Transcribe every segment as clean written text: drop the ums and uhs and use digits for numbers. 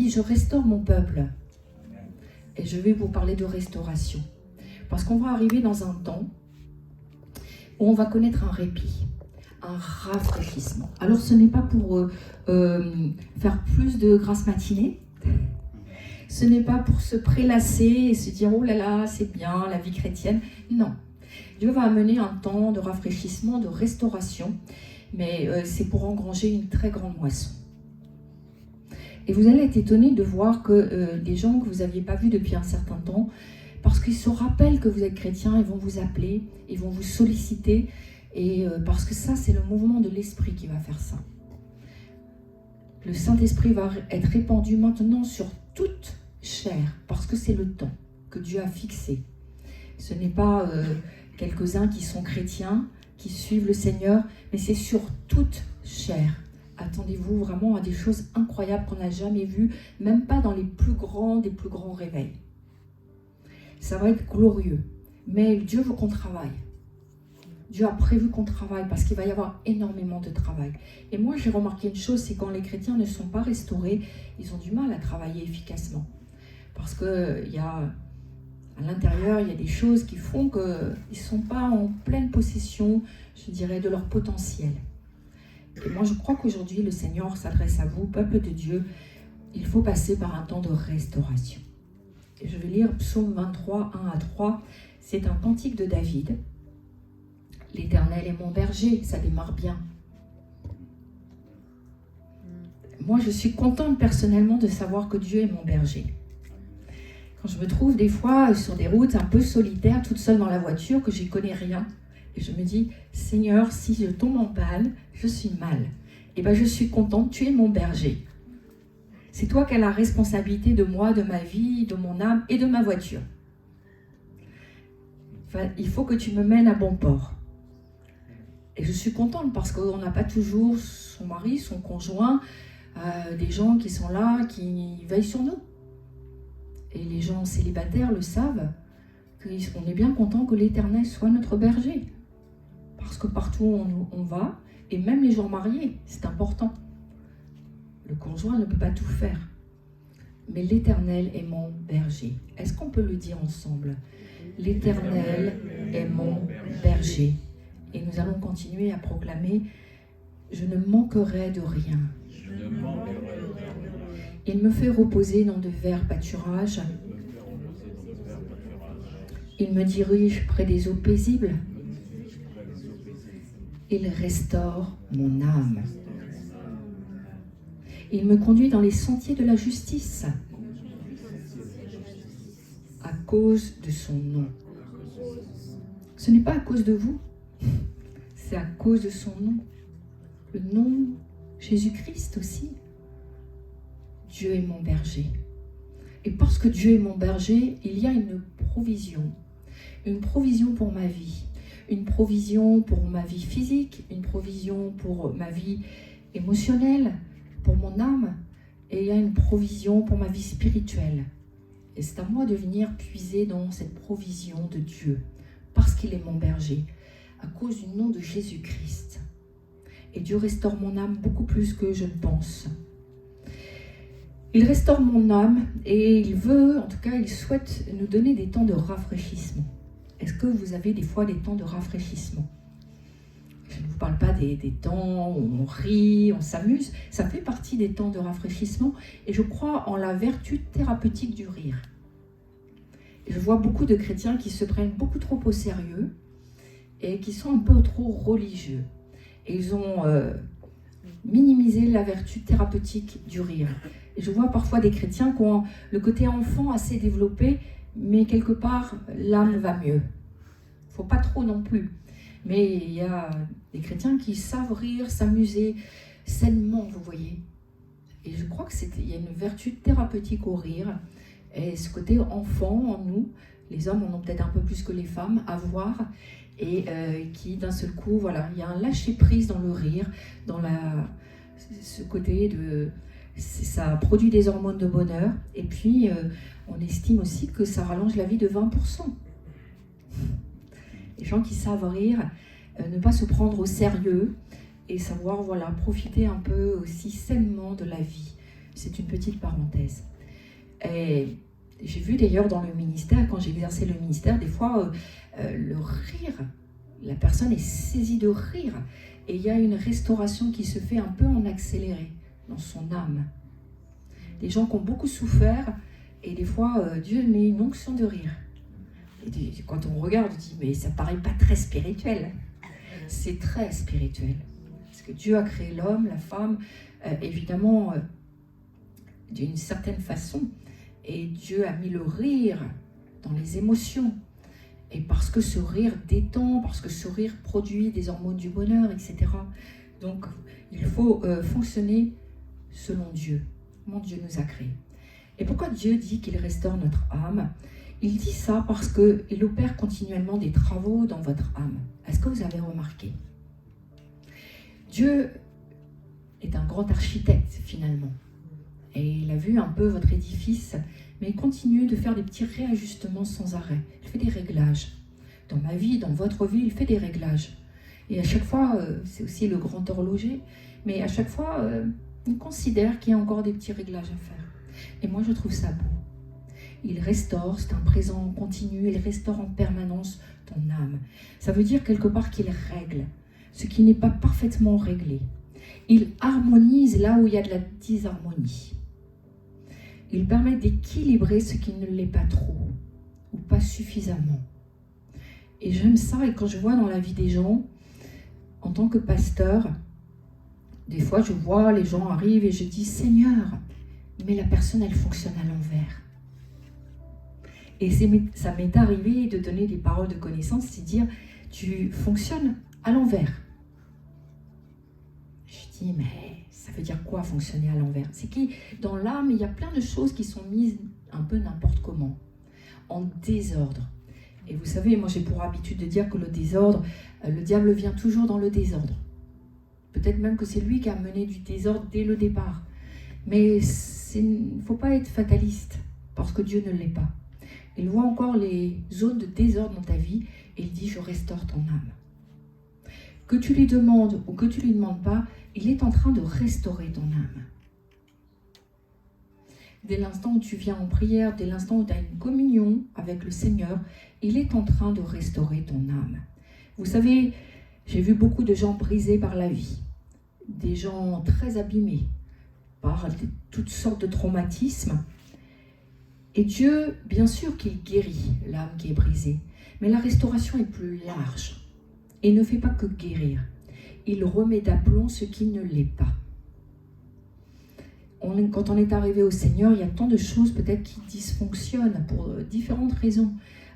dit, je restaure mon peuple. Et je vais vous parler de restauration. Parce qu'on va arriver dans un temps où on va connaître un répit, un rafraîchissement. Alors ce n'est pas pour faire plus de grâce matinée. Ce n'est pas pour se prélasser et se dire « Oh là là, c'est bien, la vie chrétienne ». Non. Dieu va amener un temps de rafraîchissement, de restauration, mais c'est pour engranger une très grande moisson. Et vous allez être étonnés de voir que des gens que vous n'aviez pas vus depuis un certain temps, parce qu'ils se rappellent que vous êtes chrétien, ils vont vous appeler, ils vont vous solliciter, et parce que ça, c'est le mouvement de l'Esprit qui va faire ça. Le Saint-Esprit va être répandu maintenant sur toute chair, parce que c'est le temps que Dieu a fixé. Ce n'est pas quelques-uns qui sont chrétiens, qui suivent le Seigneur, mais c'est sur toute chair. Attendez-vous vraiment à des choses incroyables qu'on n'a jamais vues, même pas dans les plus grands des plus grands réveils. Ça va être glorieux, mais Dieu veut qu'on travaille. Dieu a prévu qu'on travaille parce qu'il va y avoir énormément de travail. Et moi, j'ai remarqué une chose, c'est quand les chrétiens ne sont pas restaurés, ils ont du mal à travailler efficacement. Parce qu'il y a, à l'intérieur, il y a des choses qui font qu'ils ne sont pas en pleine possession, je dirais, de leur potentiel. Et moi, je crois qu'aujourd'hui, le Seigneur s'adresse à vous, peuple de Dieu. Il faut passer par un temps de restauration. Et je vais lire Psaume 23, 1 à 3. C'est un cantique de David. L'Éternel est mon berger, ça démarre bien. Moi, je suis contente personnellement de savoir que Dieu est mon berger. Quand je me trouve des fois sur des routes un peu solitaires, toute seule dans la voiture, que j'y connais rien, et je me dis, Seigneur, si je tombe en panne, je suis mal. Et bien, je suis contente, tu es mon berger. C'est toi qui as la responsabilité de moi, de ma vie, de mon âme et de ma voiture. Enfin, il faut que tu me mènes à bon port. Et je suis contente parce qu'on n'a pas toujours son mari, son conjoint, des gens qui sont là, qui veillent sur nous. Et les gens célibataires le savent, qu'on est bien content que l'Éternel soit notre berger. Parce que partout où on va, et même les gens mariés, c'est important. Le conjoint ne peut pas tout faire. Mais l'Éternel est mon berger. Est-ce qu'on peut le dire ensemble? L'Éternel est mon berger. Et nous allons continuer à proclamer « Je ne manquerai de rien. Il me fait reposer dans de verts pâturages. Il me dirige près des eaux paisibles. Il restaure mon âme. Il me conduit dans les sentiers de la justice à cause de son nom. » Ce n'est pas à cause de vous, c'est à cause de son nom. Le nom Jésus-Christ aussi. Dieu est mon berger. Et parce que Dieu est mon berger, il y a une provision. Une provision pour ma vie. Une provision pour ma vie physique. Une provision pour ma vie émotionnelle. Pour mon âme. Et il y a une provision pour ma vie spirituelle. Et c'est à moi de venir puiser dans cette provision de Dieu. Parce qu'il est mon berger. À cause du nom de Jésus-Christ. Et Dieu restaure mon âme beaucoup plus que je ne pense. Il restaure mon âme et il veut, en tout cas, il souhaite nous donner des temps de rafraîchissement. Est-ce que vous avez des fois des temps de rafraîchissement? Je ne vous parle pas des temps où on rit, on s'amuse. Ça fait partie des temps de rafraîchissement et je crois en la vertu thérapeutique du rire. Et je vois beaucoup de chrétiens qui se prennent beaucoup trop au sérieux et qui sont un peu trop religieux. Et ils ont minimisé la vertu thérapeutique du rire. Et je vois parfois des chrétiens qui ont le côté enfant assez développé, mais quelque part, l'âme va mieux. Il ne faut pas trop non plus. Mais il y a des chrétiens qui savent rire, s'amuser sainement, vous voyez. Et je crois qu'il y a une vertu thérapeutique au rire. Et ce côté enfant en nous, les hommes en ont peut-être un peu plus que les femmes, à voir. Et qui d'un seul coup, voilà, il y a un lâcher-prise dans le rire, dans ce côté de... Ça produit des hormones de bonheur, et puis on estime aussi que ça rallonge la vie de 20%. Les gens qui savent rire, ne pas se prendre au sérieux, et savoir, voilà, profiter un peu aussi sainement de la vie. c'est une petite parenthèse. Et j'ai vu d'ailleurs dans le ministère, quand j'exerçais le ministère, des fois le rire, la personne est saisie de rire. Et il y a une restauration qui se fait un peu en accéléré dans son âme. Des gens qui ont beaucoup souffert, et des fois Dieu met une onction de rire. Et quand on regarde, on dit, mais ça paraît pas très spirituel. C'est très spirituel. Parce que Dieu a créé l'homme, la femme, évidemment, d'une certaine façon. Et Dieu a mis le rire dans les émotions. Et parce que ce rire détend, parce que ce rire produit des hormones du bonheur, etc. Donc, il faut fonctionner selon Dieu. Comment Dieu nous a créés. Et pourquoi Dieu dit qu'il restaure notre âme? Il dit ça parce qu'il opère continuellement des travaux dans votre âme. Est-ce que vous avez remarqué? Dieu est un grand architecte, finalement. Et il a vu un peu votre édifice, mais il continue de faire des petits réajustements sans arrêt. Il fait des réglages. Dans ma vie, dans votre vie, il fait des réglages. Et à chaque fois, c'est aussi le grand horloger, mais à chaque fois, il considère qu'il y a encore des petits réglages à faire. Et moi, je trouve ça beau. Il restaure, c'est un présent continu, il restaure en permanence ton âme. Ça veut dire quelque part qu'il règle ce qui n'est pas parfaitement réglé. Il harmonise là où il y a de la disharmonie. Il permet d'équilibrer ce qui ne l'est pas trop ou pas suffisamment. Et j'aime ça, et quand je vois dans la vie des gens, en tant que pasteur, des fois je vois les gens arrivent et je dis « Seigneur », mais la personne elle fonctionne à l'envers. Et ça m'est arrivé de donner des paroles de connaissance, c'est dire « Tu fonctionnes à l'envers ». Je dis « Mais ça veut dire quoi fonctionner à l'envers ?» C'est que dans l'âme, il y a plein de choses qui sont mises un peu n'importe comment, en désordre. Et vous savez, moi j'ai pour habitude de dire que le désordre, le diable vient toujours dans le désordre. Peut-être même que c'est lui qui a mené du désordre dès le départ. Mais il ne faut pas être fataliste, parce que Dieu ne l'est pas. Il voit encore les zones de désordre dans ta vie, et il dit « Je restaure ton âme ». Que tu lui demandes ou que tu ne lui demandes pas, il est en train de restaurer ton âme. Dès l'instant où tu viens en prière, dès l'instant où tu as une communion avec le Seigneur, il est en train de restaurer ton âme. Vous savez, j'ai vu beaucoup de gens brisés par la vie, des gens très abîmés par toutes sortes de traumatismes. Et Dieu, bien sûr qu'il guérit l'âme qui est brisée, mais la restauration est plus large et ne fait pas que guérir. Il remet d'aplomb ce qui ne l'est pas. Quand on est arrivé au Seigneur, il y a tant de choses peut-être qui dysfonctionnent pour différentes raisons.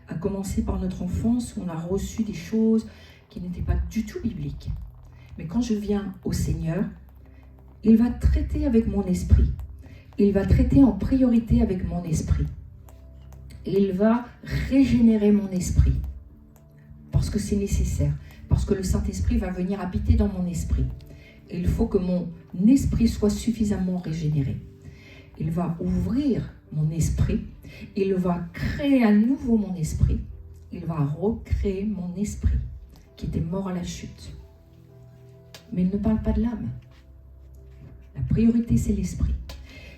À commencer par notre enfance, où on a reçu des choses qui n'étaient pas du tout bibliques. Mais quand je viens au Seigneur, il va traiter avec mon esprit. Il va traiter en priorité avec mon esprit. Et il va régénérer mon esprit. Parce que c'est nécessaire. Parce que le Saint-Esprit va venir habiter dans mon esprit. Et il faut que mon esprit soit suffisamment régénéré. Il va ouvrir mon esprit. Il va créer à nouveau mon esprit. Il va recréer mon esprit qui était mort à la chute. Mais il ne parle pas de l'âme. La priorité, c'est l'esprit.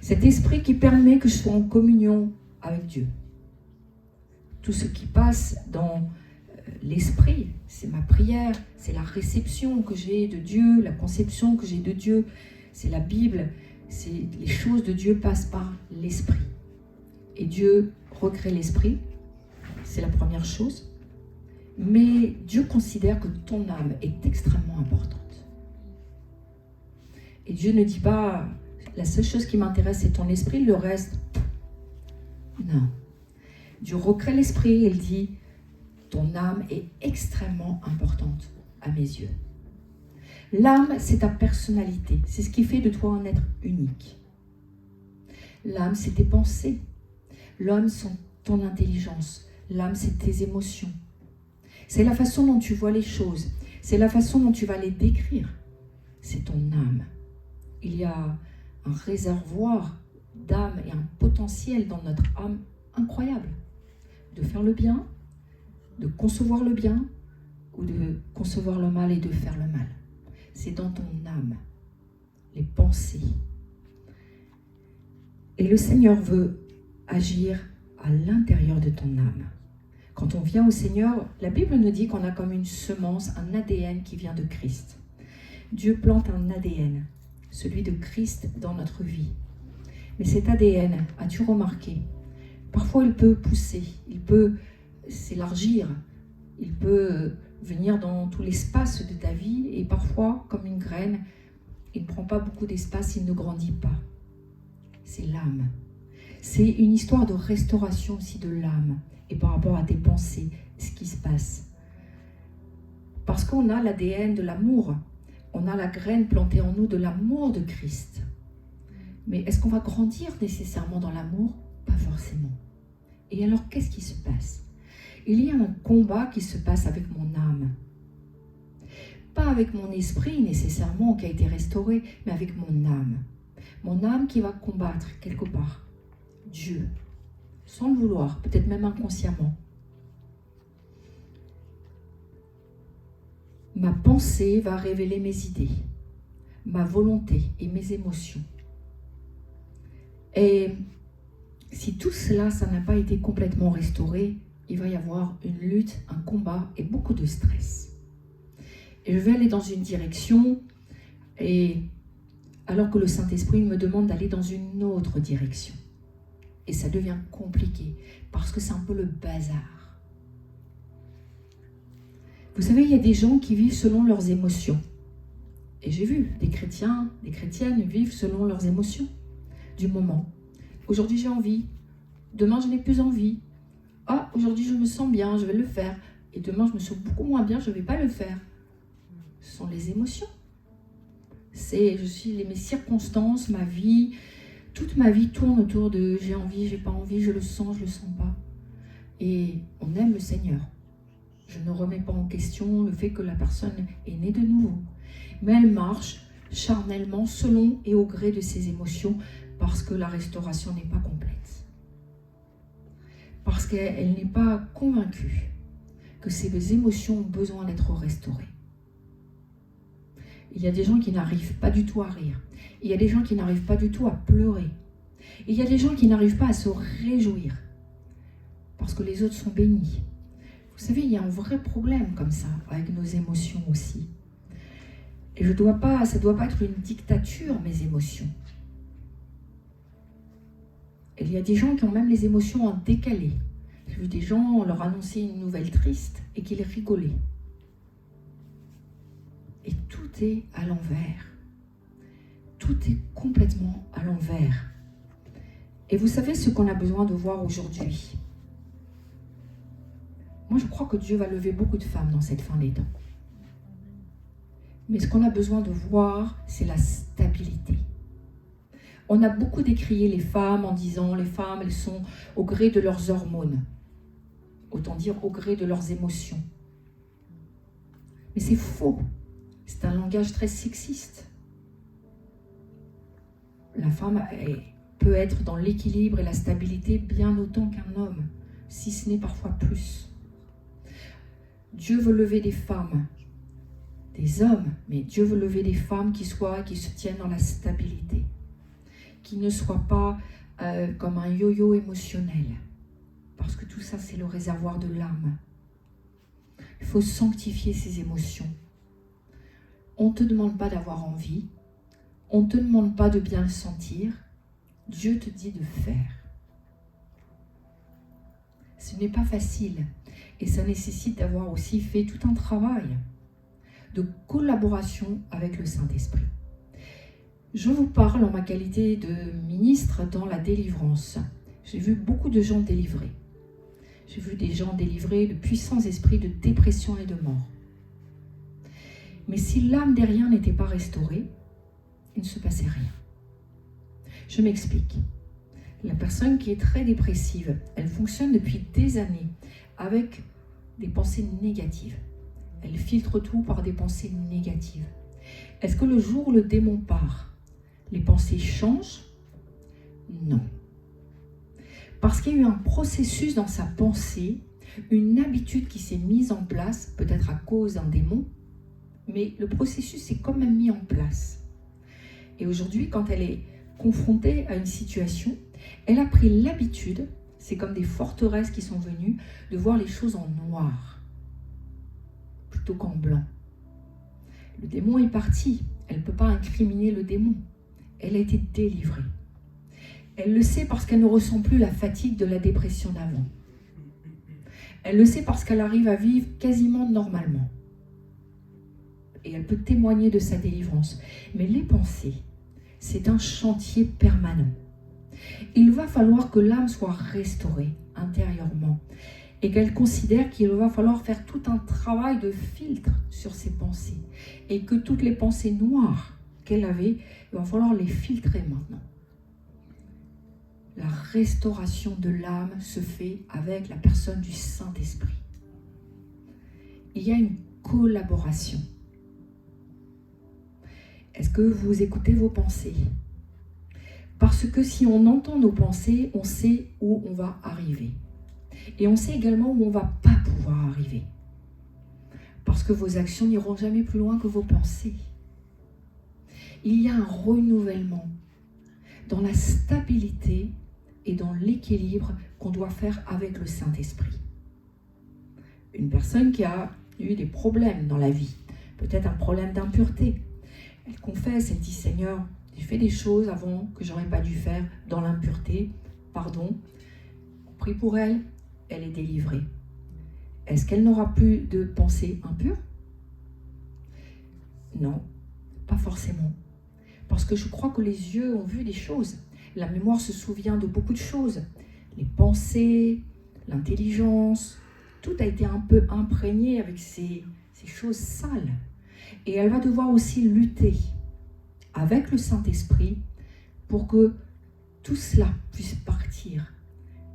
Cet esprit qui permet que je sois en communion avec Dieu. Tout ce qui passe dans l'esprit, c'est ma prière, c'est la réception que j'ai de Dieu, la conception que j'ai de Dieu, c'est la Bible, c'est les choses de Dieu passent par l'esprit. Et Dieu recrée l'esprit, c'est la première chose. Mais Dieu considère que ton âme est extrêmement importante. Et Dieu ne dit pas, la seule chose qui m'intéresse c'est ton esprit, le reste, non. Dieu recrée l'esprit et il dit, ton âme est extrêmement importante à mes yeux. L'âme, c'est ta personnalité. C'est ce qui fait de toi un être unique. L'âme, c'est tes pensées. L'âme, c'est ton intelligence. L'âme, c'est tes émotions. C'est la façon dont tu vois les choses. C'est la façon dont tu vas les décrire. C'est ton âme. Il y a un réservoir d'âme et un potentiel dans notre âme incroyable. De faire le bien, de concevoir le bien ou de concevoir le mal et de faire le mal. C'est dans ton âme, les pensées. Et le Seigneur veut agir à l'intérieur de ton âme. Quand on vient au Seigneur, la Bible nous dit qu'on a comme une semence, un ADN qui vient de Christ. Dieu plante un ADN, celui de Christ dans notre vie. Mais cet ADN, as-tu remarqué, parfois il peut pousser, il peut s'élargir, il peut venir dans tout l'espace de ta vie et parfois, comme une graine, il ne prend pas beaucoup d'espace, il ne grandit pas. C'est l'âme. C'est une histoire de restauration aussi de l'âme et par rapport à tes pensées, ce qui se passe. Parce qu'on a l'ADN de l'amour, on a la graine plantée en nous de l'amour de Christ. Mais est-ce qu'on va grandir nécessairement dans l'amour? Pas forcément. Et alors, qu'est-ce qui se passe? Il y a un combat qui se passe avec mon âme. Pas avec mon esprit nécessairement qui a été restauré, mais avec mon âme. Mon âme qui va combattre quelque part Dieu, sans le vouloir, peut-être même inconsciemment. Ma pensée va révéler mes idées, ma volonté et mes émotions. Et si tout cela, ça n'a pas été complètement restauré, il va y avoir une lutte, un combat et beaucoup de stress. Et je vais aller dans une direction, et alors que le Saint-Esprit me demande d'aller dans une autre direction. Et ça devient compliqué, parce que c'est un peu le bazar. Vous savez, il y a des gens qui vivent selon leurs émotions. Et j'ai vu des chrétiens, des chrétiennes vivent selon leurs émotions du moment. Aujourd'hui, j'ai envie. Demain, je n'ai plus envie. Ah, aujourd'hui, je me sens bien, je vais le faire. Et demain, je me sens beaucoup moins bien, je ne vais pas le faire. Ce sont les émotions. Mes circonstances, ma vie, toute ma vie tourne autour de j'ai envie, j'ai pas envie, je le sens pas. Et on aime le Seigneur. Je ne remets pas en question le fait que la personne est née de nouveau. Mais elle marche charnellement selon et au gré de ses émotions parce que la restauration n'est pas complète. Parce qu'elle n'est pas convaincue que ses émotions ont besoin d'être restaurées. Il y a des gens qui n'arrivent pas du tout à rire. Il y a des gens qui n'arrivent pas du tout à pleurer. Et il y a des gens qui n'arrivent pas à se réjouir parce que les autres sont bénis. Vous savez, il y a un vrai problème comme ça avec nos émotions aussi. Et ça ne doit pas être une dictature, mes émotions. Et il y a des gens qui ont même les émotions en décalé. J'ai vu des gens leur annoncer une nouvelle triste et qu'ils rigolaient. Et tout est à l'envers. Tout est complètement à l'envers. Et vous savez ce qu'on a besoin de voir aujourd'hui? Moi, je crois que Dieu va lever beaucoup de femmes dans cette fin des temps. Mais ce qu'on a besoin de voir, c'est la stabilité. On a beaucoup décrié les femmes en disant les femmes, elles sont au gré de leurs hormones. Autant dire au gré de leurs émotions. Mais c'est faux. C'est un langage très sexiste. La femme peut être dans l'équilibre et la stabilité bien autant qu'un homme, si ce n'est parfois plus. Dieu veut lever des femmes, des hommes, mais Dieu veut lever des femmes qui se tiennent dans la stabilité, qui ne soient pas comme un yo-yo émotionnel, parce que tout ça, c'est le réservoir de l'âme. Il faut sanctifier ses émotions. On ne te demande pas d'avoir envie, on ne te demande pas de bien le sentir, Dieu te dit de faire. Ce n'est pas facile et ça nécessite d'avoir aussi fait tout un travail de collaboration avec le Saint-Esprit. Je vous parle en ma qualité de ministre dans la délivrance. J'ai vu beaucoup de gens délivrés. J'ai vu des gens délivrés de puissants esprits de dépression et de mort. Mais si l'âme derrière n'était pas restaurée, il ne se passait rien. Je m'explique. La personne qui est très dépressive, elle fonctionne depuis des années avec des pensées négatives. Elle filtre tout par des pensées négatives. Est-ce que le jour où le démon part, les pensées changent? Non. Parce qu'il y a eu un processus dans sa pensée, une habitude qui s'est mise en place, peut-être à cause d'un démon, mais le processus s'est quand même mis en place. Et aujourd'hui, quand elle est confrontée à une situation, Elle a pris l'habitude, c'est comme des forteresses qui sont venues, de voir les choses en noir, plutôt qu'en blanc. Le démon est parti, elle ne peut pas incriminer le démon. Elle a été délivrée. Elle le sait parce qu'elle ne ressent plus la fatigue de la dépression d'avant. Elle le sait parce qu'elle arrive à vivre quasiment normalement. Et elle peut témoigner de sa délivrance. Mais les pensées, c'est un chantier permanent. Il va falloir que l'âme soit restaurée intérieurement et qu'elle considère qu'il va falloir faire tout un travail de filtre sur ses pensées et que toutes les pensées noires qu'elle avait, il va falloir les filtrer maintenant. La restauration de l'âme se fait avec la personne du Saint-Esprit. Il y a une collaboration. Est-ce que vous écoutez vos pensées? Parce que si on entend nos pensées, on sait où on va arriver. Et on sait également où on ne va pas pouvoir arriver. Parce que vos actions n'iront jamais plus loin que vos pensées. Il y a un renouvellement dans la stabilité et dans l'équilibre qu'on doit faire avec le Saint-Esprit. Une personne qui a eu des problèmes dans la vie, peut-être un problème d'impureté, elle confesse, elle dit « Seigneur, j'ai fait des choses avant que j'aurais pas dû faire dans l'impureté, pardon. » On prie pour elle, elle est délivrée. Est-ce qu'elle n'aura plus de pensée impure? Non, pas forcément. Parce que je crois que les yeux ont vu des choses. La mémoire se souvient de beaucoup de choses. Les pensées, l'intelligence, tout a été un peu imprégné avec ces choses sales. Et elle va devoir aussi lutter avec le Saint-Esprit pour que tout cela puisse partir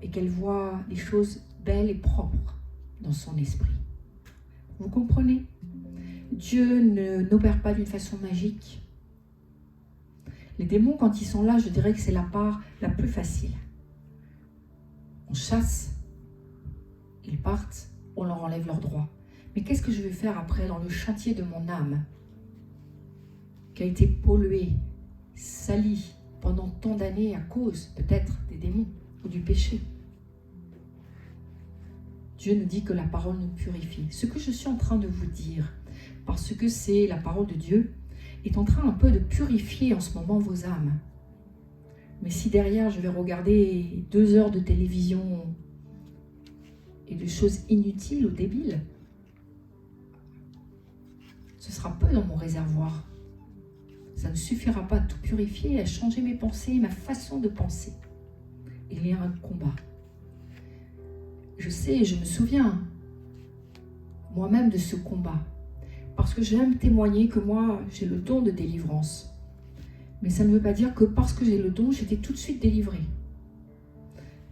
et qu'elle voit des choses belles et propres dans son esprit. Vous comprenez? Dieu n'opère pas d'une façon magique. Les démons, quand ils sont là, je dirais que c'est la part la plus facile. On chasse, ils partent, on leur enlève leurs droits. Mais qu'est-ce que je vais faire après dans le chantier de mon âme qui a été polluée, salie pendant tant d'années à cause peut-être des démons ou du péché? Dieu nous dit que la parole nous purifie. Ce que je suis en train de vous dire, parce que c'est la parole de Dieu, est en train un peu de purifier en ce moment vos âmes. Mais si derrière je vais regarder 2 heures de télévision et de choses inutiles ou débiles, ce sera peu dans mon réservoir. Ça ne suffira pas à tout purifier, à changer mes pensées, ma façon de penser. Il y a un combat. Je sais, je me souviens moi-même de ce combat. Parce que j'aime témoigner que moi, j'ai le don de délivrance. Mais ça ne veut pas dire que parce que j'ai le don, j'étais tout de suite délivrée.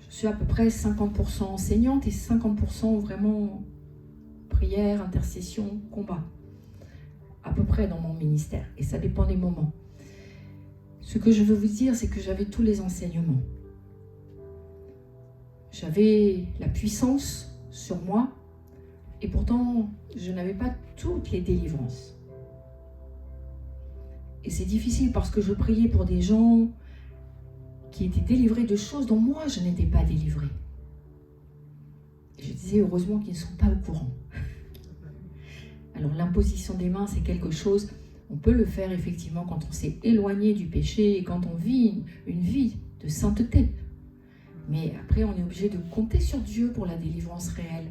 Je suis à peu près 50% enseignante et 50% vraiment prière, intercession, combat. À peu près dans mon ministère. Et ça dépend des moments. Ce que je veux vous dire, c'est que j'avais tous les enseignements. J'avais la puissance sur moi. Et pourtant, je n'avais pas toutes les délivrances. Et c'est difficile parce que je priais pour des gens qui étaient délivrés de choses dont moi, je n'étais pas délivrée. Et je disais, heureusement qu'ils ne sont pas au courant. Alors l'imposition des mains, c'est quelque chose, on peut le faire effectivement quand on s'est éloigné du péché et quand on vit une vie de sainteté. Mais après, on est obligé de compter sur Dieu pour la délivrance réelle.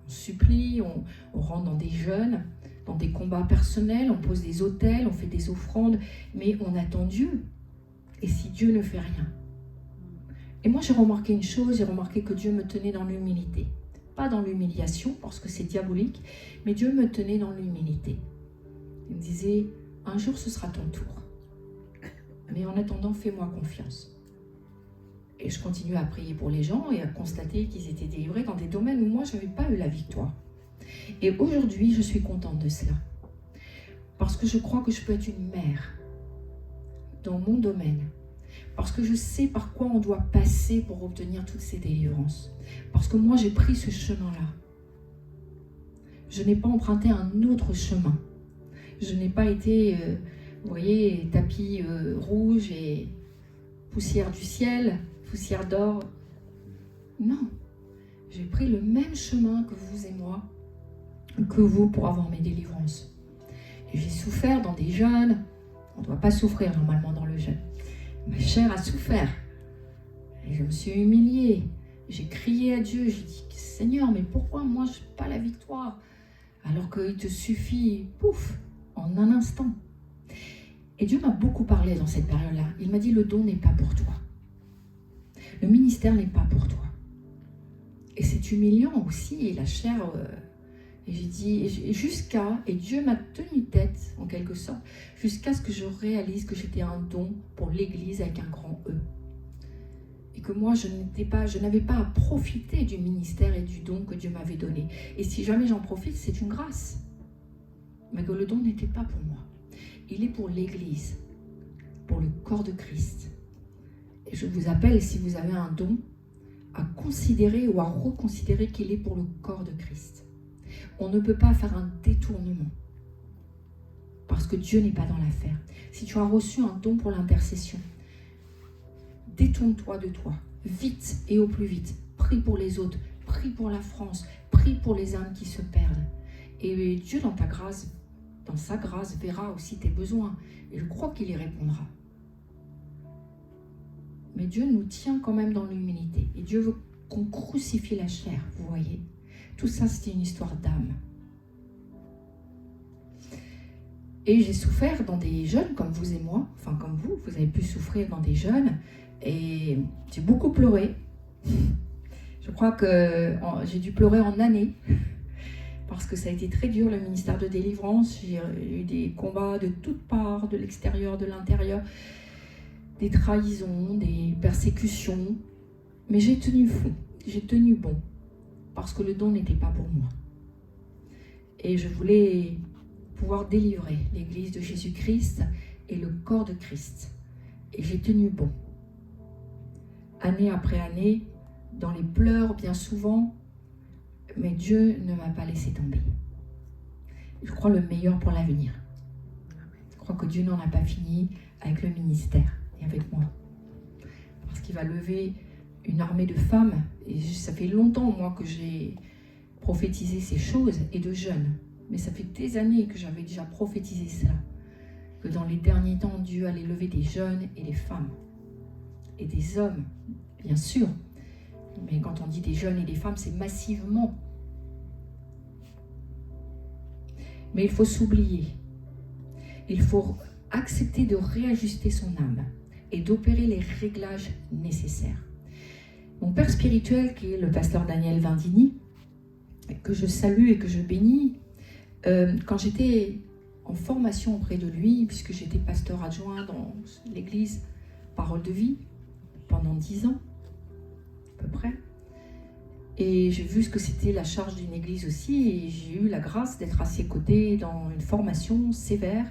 On supplie, on rentre dans des jeûnes, dans des combats personnels, on pose des autels, on fait des offrandes, mais on attend Dieu. Et si Dieu ne fait rien? Et moi, j'ai remarqué une chose, j'ai remarqué que Dieu me tenait dans l'humilité. Pas dans l'humiliation, parce que c'est diabolique, mais Dieu me tenait dans l'humilité. Il me disait, un jour ce sera ton tour. Mais en attendant, fais-moi confiance. Et je continuais à prier pour les gens et à constater qu'ils étaient délivrés dans des domaines où moi, je n'avais pas eu la victoire. Et aujourd'hui, je suis contente de cela. Parce que je crois que je peux être une mère dans mon domaine. Parce que je sais par quoi on doit passer pour obtenir toutes ces délivrances. Parce que moi, j'ai pris ce chemin-là. Je n'ai pas emprunté un autre chemin. Je n'ai pas été, vous voyez, tapis rouge et poussière du ciel. poussière d'or. Non, j'ai pris le même chemin que vous et moi, que vous pour avoir mes délivrances. Et j'ai souffert dans des jeûnes. On ne doit pas souffrir normalement dans le jeûne. Ma chair a souffert. Et je me suis humiliée. J'ai crié à Dieu. J'ai dit, Seigneur, mais pourquoi moi je n'ai pas la victoire? Alors qu'il te suffit, pouf, en un instant. Et Dieu m'a beaucoup parlé dans cette période-là. Il m'a dit, le don n'est pas pour toi. Le ministère n'est pas pour toi. Et c'est humiliant aussi, et la chair... Et j'ai dit, et Dieu m'a tenu tête, en quelque sorte, jusqu'à ce que je réalise que j'étais un don pour l'Église avec un grand E. Et que moi, je n'avais pas à profiter du ministère et du don que Dieu m'avait donné. Et si jamais j'en profite, c'est une grâce. Mais que le don n'était pas pour moi. Il est pour l'Église, pour le corps de Christ. Et je vous appelle, si vous avez un don, à considérer ou à reconsidérer qu'il est pour le corps de Christ. On ne peut pas faire un détournement parce que Dieu n'est pas dans l'affaire. Si tu as reçu un don pour l'intercession, détourne-toi de toi, vite et au plus vite. Prie pour les autres, prie pour la France, prie pour les âmes qui se perdent. Et Dieu, dans ta grâce, dans sa grâce, verra aussi tes besoins. Et je crois qu'il y répondra. Mais Dieu nous tient quand même dans l'humilité. Et Dieu veut qu'on crucifie la chair, vous voyez. Tout ça, c'était une histoire d'âme. Et j'ai souffert dans des jeûnes comme vous et moi, enfin comme vous avez pu souffrir dans des jeûnes. Et j'ai beaucoup pleuré. Je crois que j'ai dû pleurer en années, parce que ça a été très dur, le ministère de délivrance. J'ai eu des combats de toutes parts, de l'extérieur, de l'intérieur, des trahisons, des persécutions. Mais j'ai tenu fond, j'ai tenu bon. Parce que le don n'était pas pour moi. Et je voulais pouvoir délivrer l'Église de Jésus-Christ et le corps de Christ. Et j'ai tenu bon. Année après année, dans les pleurs bien souvent, mais Dieu ne m'a pas laissé tomber. Je crois le meilleur pour l'avenir. Je crois que Dieu n'en a pas fini avec le ministère et avec moi. Parce qu'il va lever une armée de femmes, et ça fait longtemps moi que j'ai prophétisé ces choses, et de jeunes, mais ça fait des années que j'avais déjà prophétisé cela, que dans les derniers temps Dieu allait lever des jeunes et des femmes, et des hommes, bien sûr, mais quand on dit des jeunes et des femmes, c'est massivement. Mais il faut s'oublier, il faut accepter de réajuster son âme, et d'opérer les réglages nécessaires. Mon père spirituel, qui est le pasteur Daniel Vindini, que je salue et que je bénis, quand j'étais en formation auprès de lui, puisque j'étais pasteur adjoint dans l'église Parole de Vie pendant 10 ans, à peu près, et j'ai vu ce que c'était la charge d'une église aussi, et j'ai eu la grâce d'être à ses côtés dans une formation sévère,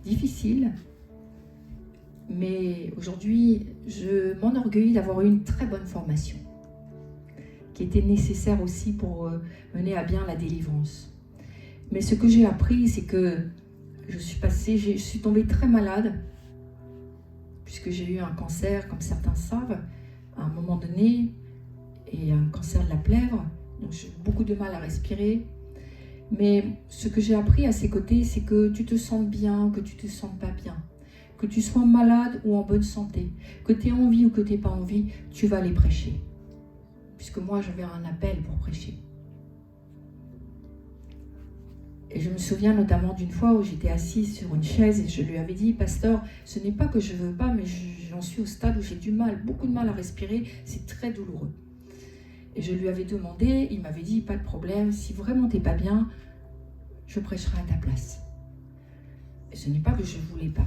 difficile. Mais aujourd'hui, je m'enorgueillis d'avoir eu une très bonne formation, qui était nécessaire aussi pour mener à bien la délivrance. Mais ce que j'ai appris, c'est que je suis tombée très malade, puisque j'ai eu un cancer, comme certains savent, à un moment donné, et un cancer de la plèvre, donc j'ai beaucoup de mal à respirer. Mais ce que j'ai appris à ses côtés, c'est que tu te sens bien, que tu te sens pas bien. Que tu sois malade ou en bonne santé, que tu aies envie ou que tu n'aies pas envie, tu vas aller prêcher. Puisque moi, j'avais un appel pour prêcher. Et je me souviens notamment d'une fois où j'étais assise sur une chaise et je lui avais dit, pasteur, ce n'est pas que je ne veux pas, mais j'en suis au stade où j'ai du mal, beaucoup de mal à respirer, c'est très douloureux. Et je lui avais demandé, il m'avait dit, pas de problème, si vraiment tu n'es pas bien, je prêcherai à ta place. Et ce n'est pas que je ne voulais pas.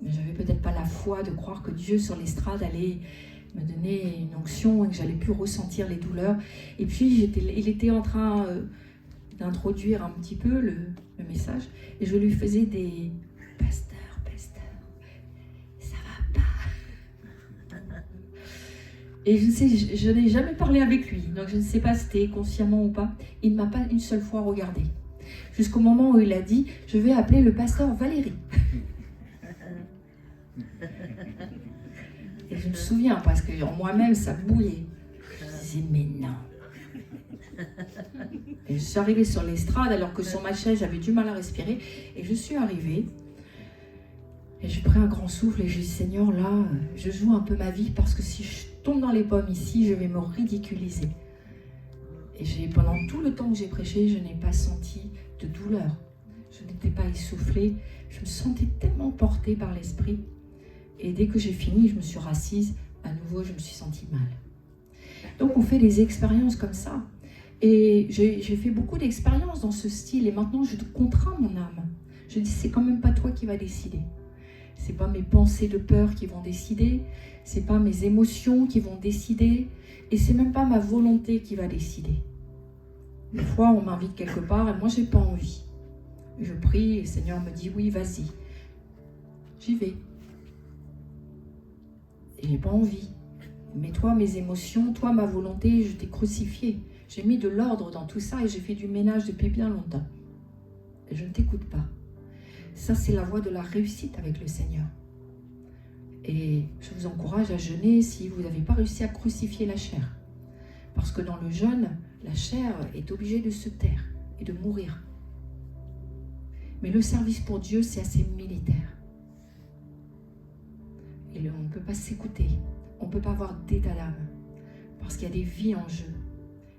Mais j'avais peut-être pas la foi de croire que Dieu sur l'estrade allait me donner une onction et que j'allais plus ressentir les douleurs. Et puis il était en train d'introduire un petit peu le message et je lui faisais des « Pasteur, ça va pas ?» Et je n'ai jamais parlé avec lui, donc je ne sais pas si c'était consciemment ou pas. Il ne m'a pas une seule fois regardé. Jusqu'au moment où il a dit « Je vais appeler le pasteur Valérie ». Et je me souviens, parce que en moi-même, ça bouillait. Je disais, mais non. Et je suis arrivée sur l'estrade, alors que sur ma chaise, j'avais du mal à respirer. Et je suis arrivée. Et j'ai pris un grand souffle et j'ai dit, Seigneur, là, je joue un peu ma vie, parce que si je tombe dans les pommes ici, je vais me ridiculiser. Et pendant tout le temps que j'ai prêché, je n'ai pas senti de douleur. Je n'étais pas essoufflée. Je me sentais tellement portée par l'esprit. Et dès que j'ai fini, je me suis rassise. À nouveau, je me suis sentie mal. Donc, on fait des expériences comme ça. Et j'ai fait beaucoup d'expériences dans ce style. Et maintenant, je contrains mon âme. Je dis, c'est quand même pas toi qui vas décider. C'est pas mes pensées de peur qui vont décider. C'est pas mes émotions qui vont décider. Et c'est même pas ma volonté qui va décider. Des fois, on m'invite quelque part et moi, j'ai pas envie. Je prie et le Seigneur me dit, oui, vas-y. J'y vais. Et j'ai pas envie. Mais toi, mes émotions, toi, ma volonté, je t'ai crucifié. J'ai mis de l'ordre dans tout ça et j'ai fait du ménage depuis bien longtemps. Et je ne t'écoute pas. Ça, c'est la voie de la réussite avec le Seigneur. Et je vous encourage à jeûner si vous n'avez pas réussi à crucifier la chair. Parce que dans le jeûne, la chair est obligée de se taire et de mourir. Mais le service pour Dieu, c'est assez militaire. Et on ne peut pas s'écouter. On ne peut pas avoir d'état d'âme. Parce qu'il y a des vies en jeu.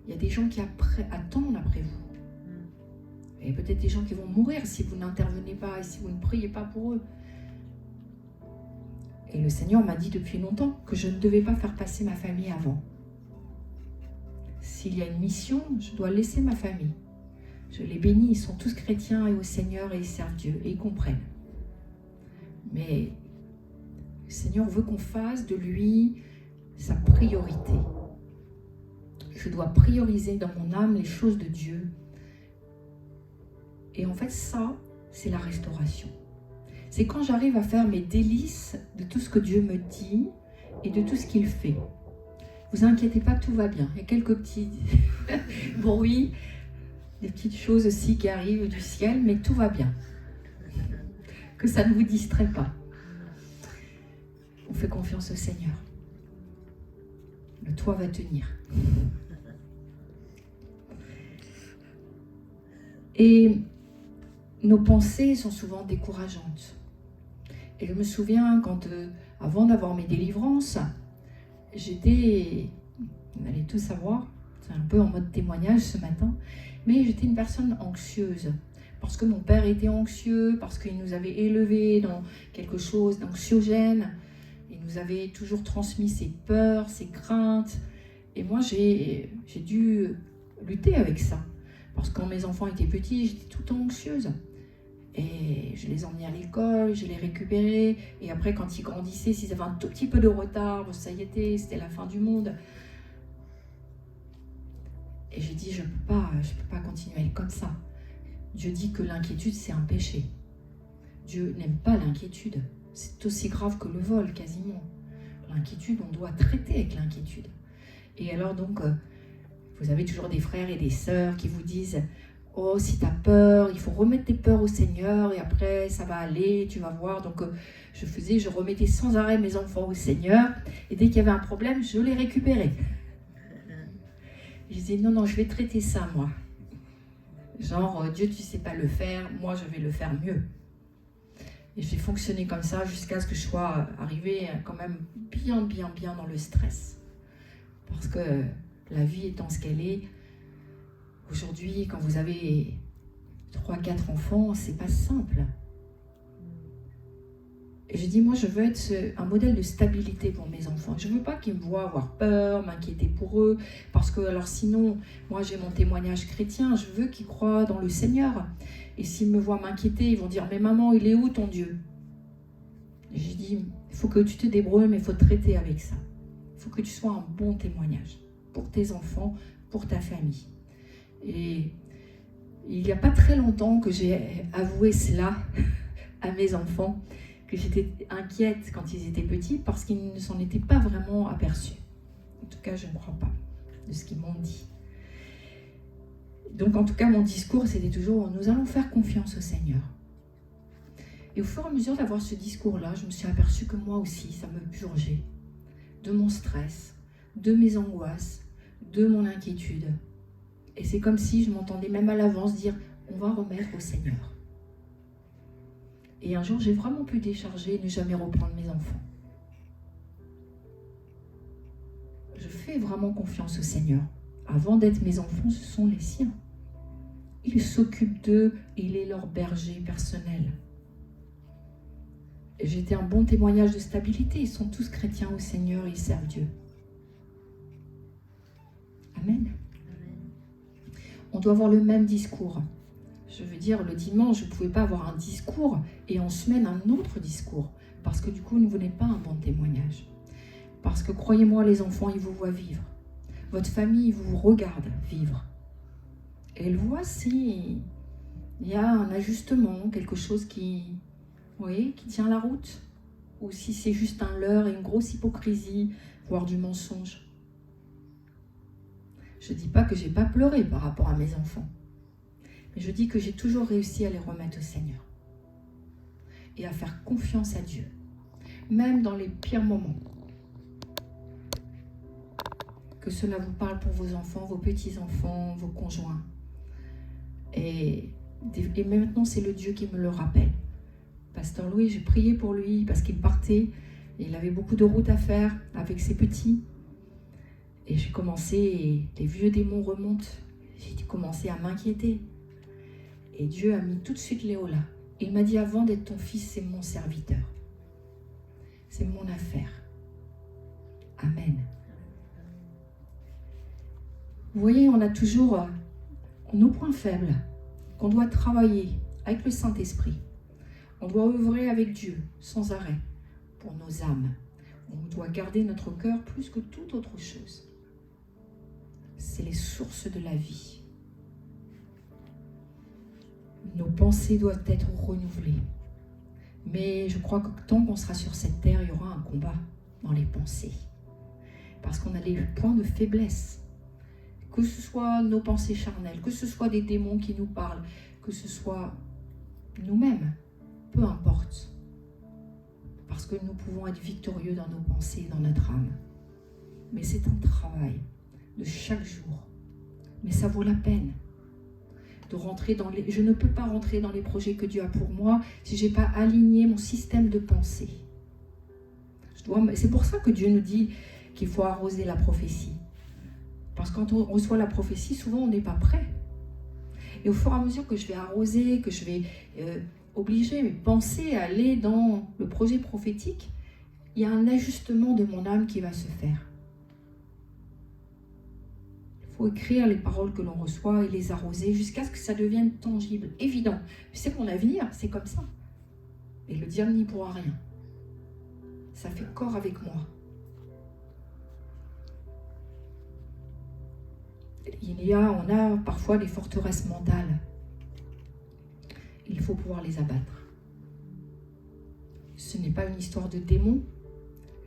Il y a des gens qui attendent après vous. Et peut-être des gens qui vont mourir si vous n'intervenez pas et si vous ne priez pas pour eux. Et le Seigneur m'a dit depuis longtemps que je ne devais pas faire passer ma famille avant. S'il y a une mission, je dois laisser ma famille. Je les bénis, ils sont tous chrétiens et au Seigneur et ils servent Dieu et ils comprennent. Mais le Seigneur veut qu'on fasse de lui sa priorité. Je dois prioriser dans mon âme les choses de Dieu. Et en fait, ça, c'est la restauration. C'est quand j'arrive à faire mes délices de tout ce que Dieu me dit et de tout ce qu'il fait. Vous inquiétez pas, tout va bien. Il y a quelques petits bruits, des petites choses aussi qui arrivent du ciel, mais tout va bien. Que ça ne vous distrait pas. On fait confiance au Seigneur. Le toit va tenir. Et nos pensées sont souvent décourageantes. Et je me souviens quand, avant d'avoir mes délivrances, j'étais, vous allez tout savoir, c'est un peu en mode témoignage ce matin, mais j'étais une personne anxieuse. Parce que mon père était anxieux, parce qu'il nous avait élevés dans quelque chose d'anxiogène. Il nous avait toujours transmis ses peurs, ses craintes. Et moi, j'ai dû lutter avec ça. Parce que quand mes enfants étaient petits, j'étais tout le temps anxieuse. Et je les emmenais à l'école, je les récupérais. Et après, quand ils grandissaient, s'ils avaient un tout petit peu de retard, ça y était, c'était la fin du monde. Et j'ai dit, je peux pas continuer à être comme ça. Dieu dit que l'inquiétude, c'est un péché. Dieu n'aime pas l'inquiétude. C'est aussi grave que le vol, quasiment. L'inquiétude, on doit traiter avec l'inquiétude. Et alors donc, vous avez toujours des frères et des sœurs qui vous disent « Oh, si tu as peur, il faut remettre tes peurs au Seigneur et après, ça va aller, tu vas voir. » Donc, je remettais sans arrêt mes enfants au Seigneur et dès qu'il y avait un problème, je les récupérais. Je disais « Non, je vais traiter ça, moi. » Genre, Dieu, tu sais pas le faire, moi, je vais le faire mieux. Et j'ai fonctionné comme ça jusqu'à ce que je sois arrivée quand même bien dans le stress. Parce que la vie étant ce qu'elle est, aujourd'hui, quand vous avez 3-4 enfants, c'est pas simple. Et j'ai dit, moi, je veux être un modèle de stabilité pour mes enfants. Je veux pas qu'ils me voient avoir peur, m'inquiéter pour eux, parce que alors sinon, moi, j'ai mon témoignage chrétien, je veux qu'ils croient dans le Seigneur. Et s'ils me voient m'inquiéter, ils vont dire, mais maman, il est où ton Dieu? Et j'ai dit, il faut que tu te débrouilles, mais il faut traiter avec ça. Il faut que tu sois un bon témoignage pour tes enfants, pour ta famille. Et il n'y a pas très longtemps que j'ai avoué cela à mes enfants, que j'étais inquiète quand ils étaient petits parce qu'ils ne s'en étaient pas vraiment aperçus. En tout cas, je ne crois pas de ce qu'ils m'ont dit. Donc, en tout cas, mon discours, c'était toujours « Nous allons faire confiance au Seigneur ». Et au fur et à mesure d'avoir ce discours-là, je me suis aperçue que moi aussi, ça me purgeait. de mon stress, de mes angoisses, de mon inquiétude. Et c'est comme si je m'entendais même à l'avance dire « on va remettre au Seigneur ». Et un jour, j'ai vraiment pu décharger et ne jamais reprendre mes enfants. Je fais vraiment confiance au Seigneur. Avant d'être mes enfants, ce sont les siens. Il s'occupe d'eux et il est leur berger personnel. Et j'étais un bon témoignage de stabilité. Ils sont tous chrétiens au Seigneur et ils servent Dieu. Amen. On doit avoir le même discours. Je veux dire, le dimanche, je ne pouvais pas avoir un discours et en semaine un autre discours. Parce que du coup, vous n'êtes pas un bon témoignage. Parce que croyez-moi, les enfants, ils vous voient vivre. Votre famille vous regarde vivre. Et elle voit si il y a un ajustement, quelque chose qui tient la route. Ou si c'est juste un leurre et une grosse hypocrisie, voire du mensonge. Je ne dis pas que je n'ai pas pleuré par rapport à mes enfants. Mais je dis que j'ai toujours réussi à les remettre au Seigneur. Et à faire confiance à Dieu. Même dans les pires moments. Que cela vous parle pour vos enfants, vos petits-enfants, vos conjoints. Et maintenant, c'est le Dieu qui me le rappelle. Pasteur Louis, j'ai prié pour lui parce qu'il partait. Et il avait beaucoup de route à faire avec ses petits. Et j'ai commencé, et les vieux démons remontent. J'ai commencé à m'inquiéter. Et Dieu a mis tout de suite Léo là. Il m'a dit, avant d'être ton fils, c'est mon serviteur. C'est mon affaire. Amen. Vous voyez, on a toujours nos points faibles qu'on doit travailler avec le Saint-Esprit. On doit œuvrer avec Dieu sans arrêt pour nos âmes. On doit garder notre cœur plus que toute autre chose. C'est les sources de la vie. Nos pensées doivent être renouvelées. Mais je crois que tant qu'on sera sur cette terre, il y aura un combat dans les pensées. Parce qu'on a des points de faiblesse. Que ce soit nos pensées charnelles, que ce soit des démons qui nous parlent, que ce soit nous-mêmes, peu importe. Parce que nous pouvons être victorieux dans nos pensées, dans notre âme. Mais c'est un travail de chaque jour. Mais ça vaut la peine de rentrer dans les... Je ne peux pas rentrer dans les projets que Dieu a pour moi si je n'ai pas aligné mon système de pensée. C'est pour ça que Dieu nous dit qu'il faut arroser la prophétie. Parce que quand on reçoit la prophétie, souvent on n'est pas prêt. Et au fur et à mesure que je vais arroser, que je vais obliger mes pensées à aller dans le projet prophétique, il y a un ajustement de mon âme qui va se faire. Il faut écrire les paroles que l'on reçoit et les arroser jusqu'à ce que ça devienne tangible, évident. Je sais que mon avenir, c'est comme ça. Et le diable n'y pourra rien. Ça fait corps avec moi. On a parfois des forteresses mentales. Il faut pouvoir les abattre. Ce n'est pas une histoire de démons,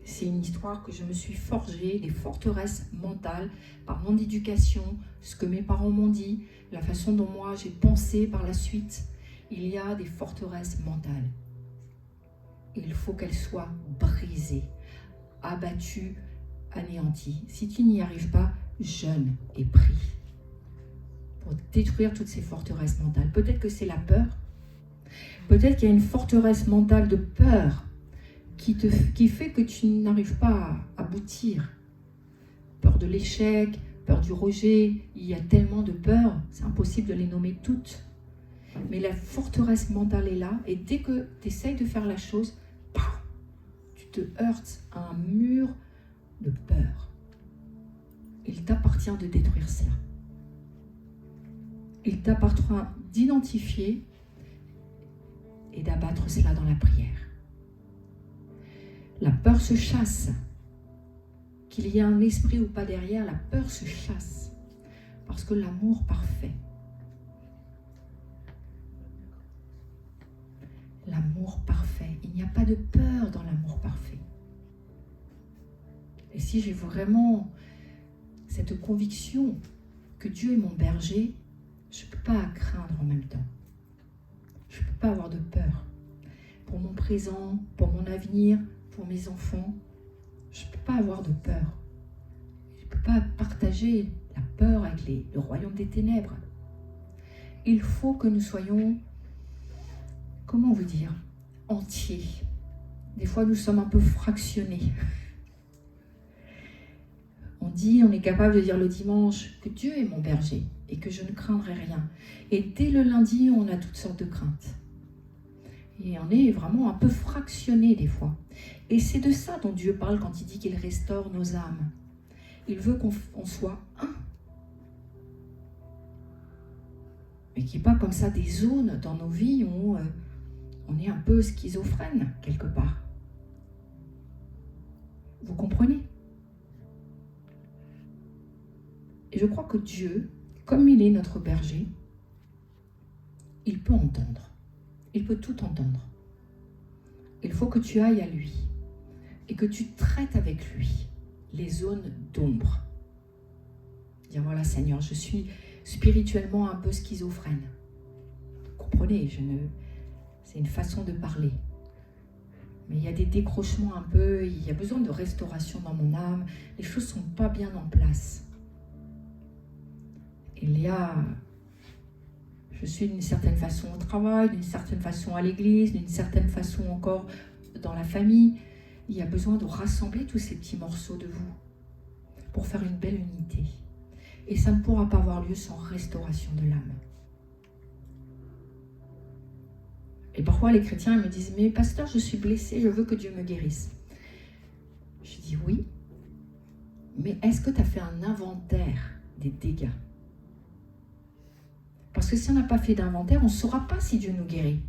c'est une histoire que je me suis forgée, des forteresses mentales, par mon éducation, ce que mes parents m'ont dit, la façon dont moi j'ai pensé par la suite. Il y a des forteresses mentales. Il faut qu'elles soient brisées, abattues, anéanties. Si tu n'y arrives pas, jeûne et prie pour détruire toutes ces forteresses mentales. Peut-être que c'est la peur. Peut-être qu'il y a une forteresse mentale de peur qui fait que tu n'arrives pas à aboutir. Peur de l'échec, peur du rejet. Il y a tellement de peurs, c'est impossible de les nommer toutes. Mais la forteresse mentale est là, et dès que tu essayes de faire la chose, tu te heurtes à un mur de peur. Il t'appartient de détruire cela. Il t'appartient d'identifier et d'abattre cela dans la prière. La peur se chasse. Qu'il y ait un esprit ou pas derrière, la peur se chasse. Parce que l'amour parfait, il n'y a pas de peur dans l'amour parfait. Et si j'ai vraiment cette conviction que Dieu est mon berger, je ne peux pas craindre en même temps. Je ne peux pas avoir de peur pour mon présent, pour mon avenir, pour mes enfants. Je ne peux pas avoir de peur. Je ne peux pas partager la peur avec le royaume des ténèbres. Il faut que nous soyons, comment vous dire, entiers. Des fois, nous sommes un peu fractionnés. On est capable de dire le dimanche que Dieu est mon berger et que je ne craindrai rien. Et dès le lundi, on a toutes sortes de craintes. Et on est vraiment un peu fractionné des fois. Et c'est de ça dont Dieu parle quand il dit qu'il restaure nos âmes. Il veut qu'on soit un. Mais qu'il n'y ait pas comme ça des zones dans nos vies où on est un peu schizophrène quelque part. Vous comprenez ? Et je crois que Dieu, comme il est notre berger, il peut entendre. Il peut tout entendre. Il faut que tu ailles à lui et que tu traites avec lui les zones d'ombre. Dire voilà Seigneur, je suis spirituellement un peu schizophrène. Vous comprenez, c'est une façon de parler. Mais il y a des décrochements un peu, il y a besoin de restauration dans mon âme. Les choses ne sont pas bien en place. Je suis d'une certaine façon au travail, d'une certaine façon à l'église, d'une certaine façon encore dans la famille. Il y a besoin de rassembler tous ces petits morceaux de vous pour faire une belle unité. Et ça ne pourra pas avoir lieu sans restauration de l'âme. Et parfois les chrétiens ils me disent « Mais pasteur, je suis blessé, je veux que Dieu me guérisse. » Je dis « Oui, mais est-ce que tu as fait un inventaire des dégâts ? Parce que si on n'a pas fait d'inventaire, on ne saura pas si Dieu nous guérit.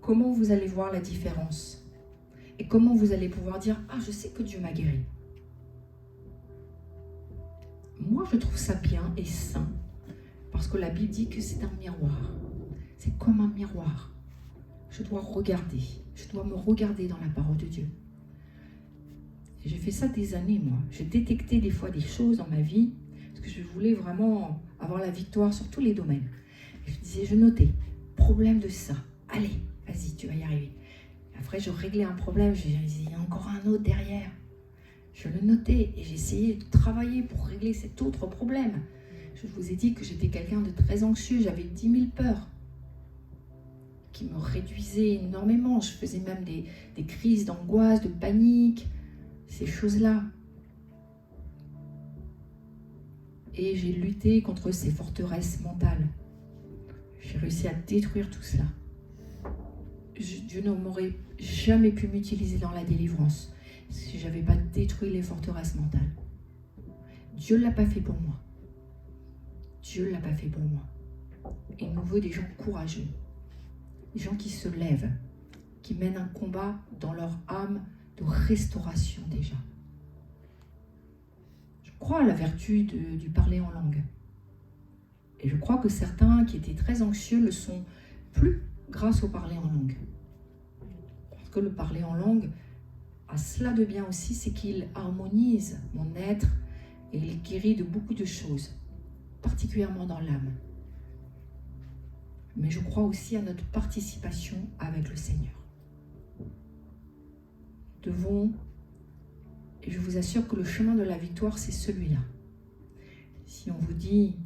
Comment vous allez voir la différence ? Et comment vous allez pouvoir dire « Ah, je sais que Dieu m'a guéri. » Moi, je trouve ça bien et sain, parce que la Bible dit que c'est un miroir. C'est comme un miroir. Je dois regarder. Je dois me regarder dans la parole de Dieu. Et j'ai fait ça des années, moi. J'ai détecté des fois des choses dans ma vie, parce que je voulais vraiment avoir la victoire sur tous les domaines. Et je disais, je notais, problème de ça. Allez, vas-y, tu vas y arriver. Et après, je réglais un problème, je disais, il y a encore un autre derrière. Je le notais et j'essayais de travailler pour régler cet autre problème. Je vous ai dit que j'étais quelqu'un de très anxieux, j'avais 10 000 peurs qui me réduisaient énormément. Je faisais même des crises d'angoisse, de panique, ces choses-là. Et j'ai lutté contre ces forteresses mentales. J'ai réussi à détruire tout cela. Dieu ne m'aurait jamais pu m'utiliser dans la délivrance si je n'avais pas détruit les forteresses mentales. Dieu ne l'a pas fait pour moi. Dieu ne l'a pas fait pour moi. Il nous veut des gens courageux, des gens qui se lèvent, qui mènent un combat dans leur âme de restauration déjà. Je crois à la vertu du parler en langue. Et je crois que certains qui étaient très anxieux le sont plus grâce au parler en langue. Parce que le parler en langue a cela de bien aussi, c'est qu'il harmonise mon être et il guérit de beaucoup de choses, particulièrement dans l'âme. Mais je crois aussi à notre participation avec le Seigneur. Nous devons, et je vous assure que le chemin de la victoire, c'est celui-là. Si on vous dit,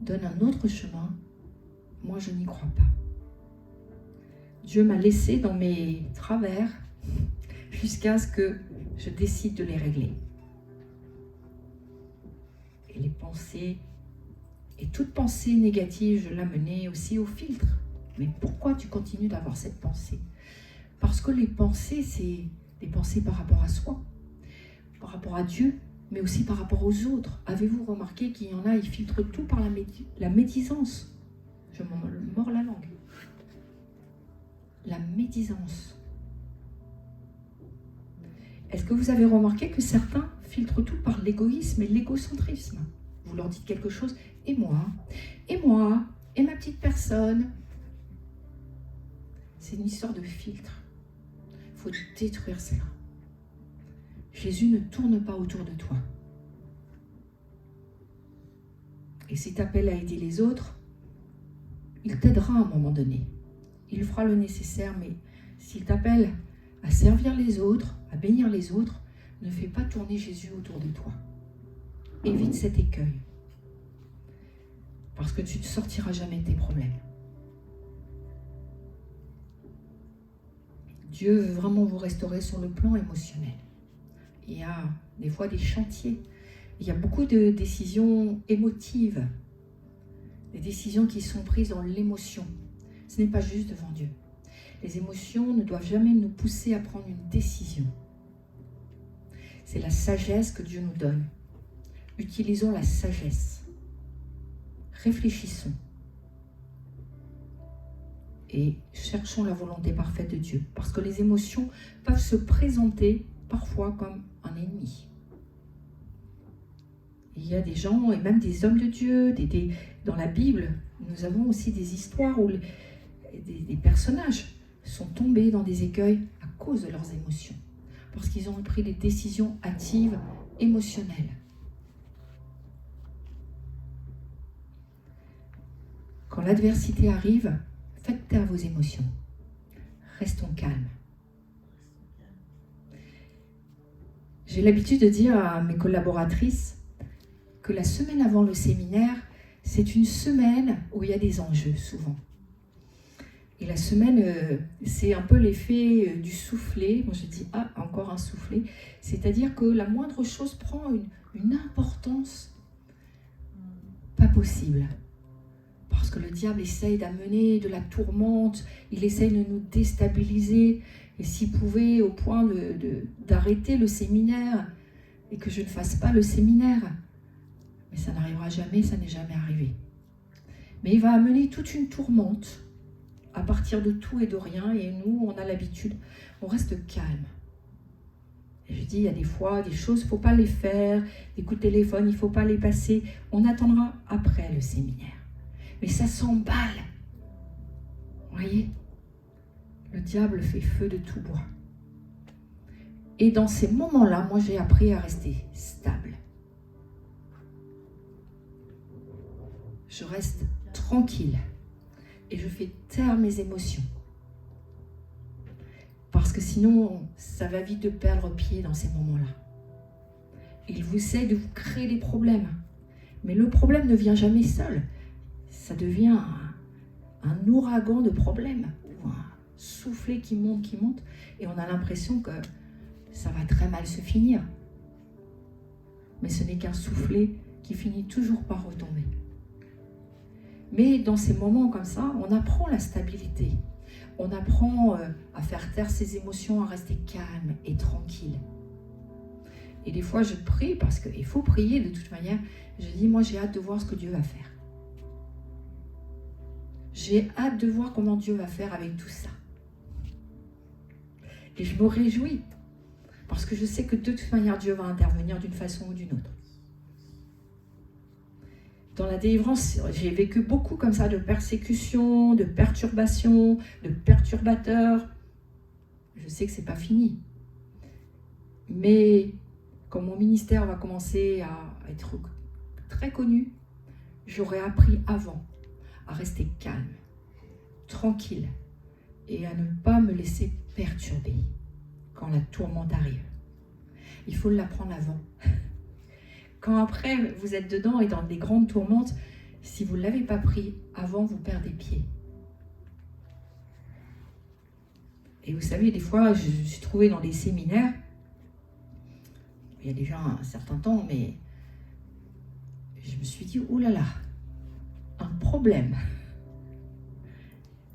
donne un autre chemin, moi je n'y crois pas. Dieu m'a laissé dans mes travers jusqu'à ce que je décide de les régler. Et les pensées, et toute pensée négative, je l'amenais aussi au filtre. Mais pourquoi tu continues d'avoir cette pensée ? Parce que les pensées, c'est des pensées par rapport à soi, par rapport à Dieu, mais aussi par rapport aux autres. Avez-vous remarqué qu'il y en a, ils filtrent tout par la médisance ? Je m'en mords la langue. La médisance. Est-ce que vous avez remarqué que certains filtrent tout par l'égoïsme et l'égocentrisme ? Vous leur dites quelque chose, et moi, et ma petite personne. C'est une histoire de filtre. Il faut détruire cela. Jésus ne tourne pas autour de toi. Et si tu appelles à aider les autres, il t'aidera à un moment donné. Il fera le nécessaire, mais s'il t'appelle à servir les autres, à bénir les autres, ne fais pas tourner Jésus autour de toi. Évite cet écueil. Parce que tu ne sortiras jamais de tes problèmes. Dieu veut vraiment vous restaurer sur le plan émotionnel. Il y a des fois des chantiers. Il y a beaucoup de décisions émotives. Des décisions qui sont prises dans l'émotion. Ce n'est pas juste devant Dieu. Les émotions ne doivent jamais nous pousser à prendre une décision. C'est la sagesse que Dieu nous donne. Utilisons la sagesse. Réfléchissons. Et cherchons la volonté parfaite de Dieu. Parce que les émotions peuvent se présenter parfois comme un ennemi. Il y a des gens, et même des hommes de Dieu, dans la Bible, nous avons aussi des histoires où des personnages sont tombés dans des écueils à cause de leurs émotions. Parce qu'ils ont pris des décisions hâtives, émotionnelles. Quand l'adversité arrive, faites taire vos émotions. Restons calmes. J'ai l'habitude de dire à mes collaboratrices que la semaine avant le séminaire, c'est une semaine où il y a des enjeux, souvent. Et la semaine, c'est un peu l'effet du soufflet. Moi, je dis, encore un soufflet. C'est-à-dire que la moindre chose prend une importance pas possible. Parce que le diable essaye d'amener de la tourmente, il essaye de nous déstabiliser. Et s'il pouvait au point d'arrêter le séminaire et que je ne fasse pas le séminaire, mais ça n'arrivera jamais, ça n'est jamais arrivé. Mais il va amener toute une tourmente à partir de tout et de rien. Et nous, on a l'habitude, on reste calme. Et je dis, il y a des fois, des choses, il ne faut pas les faire, des coups de téléphone, il ne faut pas les passer. On attendra après le séminaire. Mais ça s'emballe. Vous voyez ? Le diable fait feu de tout bois. Et dans ces moments-là, moi, j'ai appris à rester stable. Je reste tranquille. Et je fais taire mes émotions. Parce que sinon, ça va vite de perdre pied dans ces moments-là. Il vous essaie de vous créer des problèmes. Mais le problème ne vient jamais seul. Ça devient un ouragan de problèmes. Ou un soufflet qui monte. Et on a l'impression que ça va très mal se finir. Mais ce n'est qu'un soufflet qui finit toujours par retomber. Mais dans ces moments comme ça, on apprend la stabilité. On apprend à faire taire ses émotions, à rester calme et tranquille. Et des fois, je prie parce qu'il faut prier de toute manière. Je dis, moi, j'ai hâte de voir ce que Dieu va faire. J'ai hâte de voir comment Dieu va faire avec tout ça. Et je me réjouis parce que je sais que de toute manière, Dieu va intervenir d'une façon ou d'une autre. Dans la délivrance, j'ai vécu beaucoup comme ça de persécutions, de perturbations, de perturbateurs. Je sais que ce n'est pas fini. Mais quand mon ministère va commencer à être très connu, j'aurais appris avant à rester calme, tranquille et à ne pas me laisser perturber quand la tourmente arrive. Il faut l'apprendre avant. Quand après vous êtes dedans et dans des grandes tourmentes, si vous ne l'avez pas pris avant, vous perdez pied. Et vous savez, des fois, je suis trouvée dans des séminaires, il y a déjà un certain temps, mais je me suis dit, oh là là, un problème.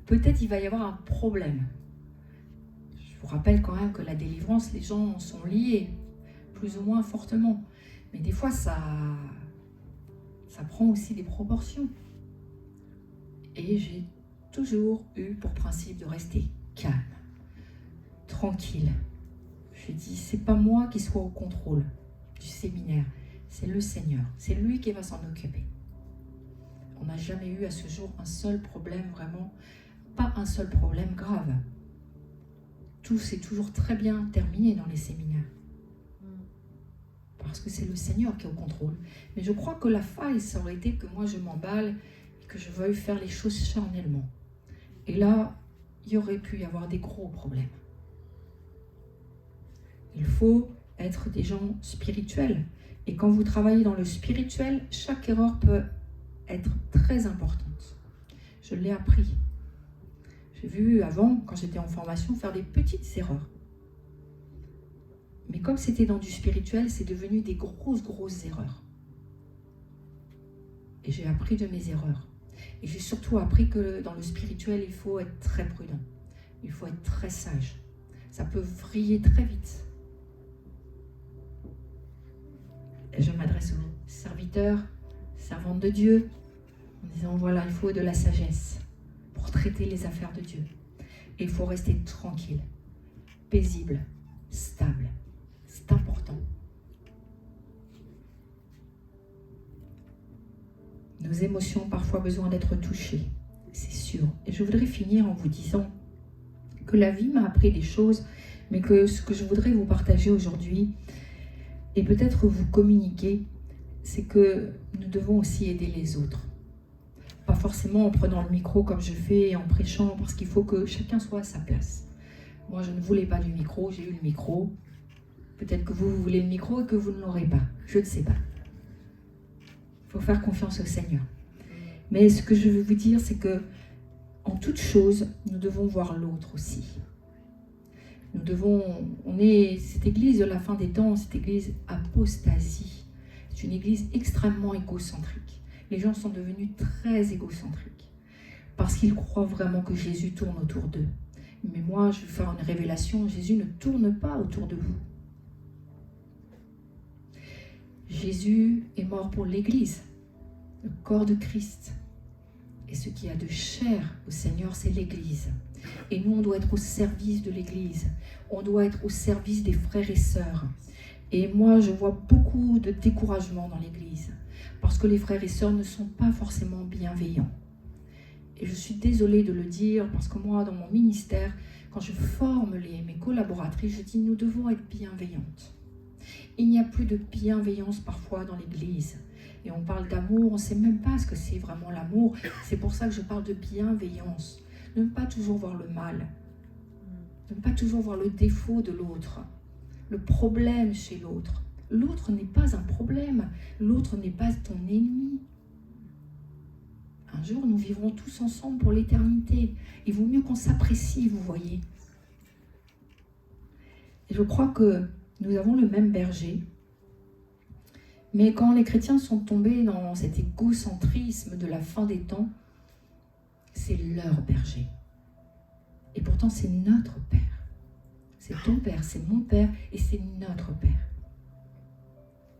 Peut-être il va y avoir un problème. Je vous rappelle quand même que la délivrance, les gens sont liés, plus ou moins fortement. Mais des fois, ça prend aussi des proportions. Et j'ai toujours eu pour principe de rester calme, tranquille. Je dis, c'est pas moi qui sois au contrôle du séminaire, c'est le Seigneur. C'est lui qui va s'en occuper. On n'a jamais eu à ce jour un seul problème, vraiment, pas un seul problème grave. Tout s'est toujours très bien terminé dans les séminaires. Parce que c'est le Seigneur qui est au contrôle. Mais je crois que la faille, ça aurait été que moi je m'emballe et que je veuille faire les choses charnellement. Et là, il y aurait pu y avoir des gros problèmes. Il faut être des gens spirituels. Et quand vous travaillez dans le spirituel, chaque erreur peut être très importante. Je l'ai appris. J'ai vu avant, quand j'étais en formation, faire des petites erreurs. Mais comme c'était dans du spirituel, c'est devenu des grosses erreurs. Et j'ai appris de mes erreurs. Et j'ai surtout appris que dans le spirituel, il faut être très prudent. Il faut être très sage. Ça peut vriller très vite. Et je m'adresse aux serviteurs, servantes de Dieu, en disant voilà, il faut de la sagesse pour traiter les affaires de Dieu. Et il faut rester tranquille, paisible, stable. C'est important. Nos émotions ont parfois besoin d'être touchées, c'est sûr. Et je voudrais finir en vous disant que la vie m'a appris des choses, mais que ce que je voudrais vous partager aujourd'hui, et peut-être vous communiquer, c'est que nous devons aussi aider les autres. Pas forcément en prenant le micro comme je fais et en prêchant, parce qu'il faut que chacun soit à sa place. Moi, je ne voulais pas du micro, j'ai eu le micro. Peut-être que vous voulez le micro et que vous ne l'aurez pas. Je ne sais pas. Il faut faire confiance au Seigneur. Mais ce que je veux vous dire, c'est que en toute chose, nous devons voir l'autre aussi. On est cette église de la fin des temps, cette église apostasie. C'est une église extrêmement égocentrique. Les gens sont devenus très égocentriques parce qu'ils croient vraiment que Jésus tourne autour d'eux. Mais moi, je vais faire une révélation, Jésus ne tourne pas autour de vous. Jésus est mort pour l'église, le corps de Christ. Et ce qui a de cher au Seigneur, c'est l'église. Et nous, on doit être au service de l'église. On doit être au service des frères et sœurs. Et moi, je vois beaucoup de découragement dans l'église. Parce que les frères et sœurs ne sont pas forcément bienveillants. Et je suis désolée de le dire, parce que moi, dans mon ministère, quand je forme mes collaboratrices, je dis, nous devons être bienveillantes. Il n'y a plus de bienveillance parfois dans l'église. Et on parle d'amour, on ne sait même pas ce que c'est vraiment l'amour. C'est pour ça que je parle de bienveillance. Ne pas toujours voir le mal. Ne pas toujours voir le défaut de l'autre. Le problème chez l'autre. L'autre n'est pas un problème. L'autre n'est pas ton ennemi. Un jour, nous vivrons tous ensemble pour l'éternité. Il vaut mieux qu'on s'apprécie, vous voyez. Et je crois que nous avons le même berger. Mais quand les chrétiens sont tombés dans cet égocentrisme de la fin des temps, c'est leur berger. Et pourtant, c'est notre Père. C'est ton Père, c'est mon Père et c'est notre Père.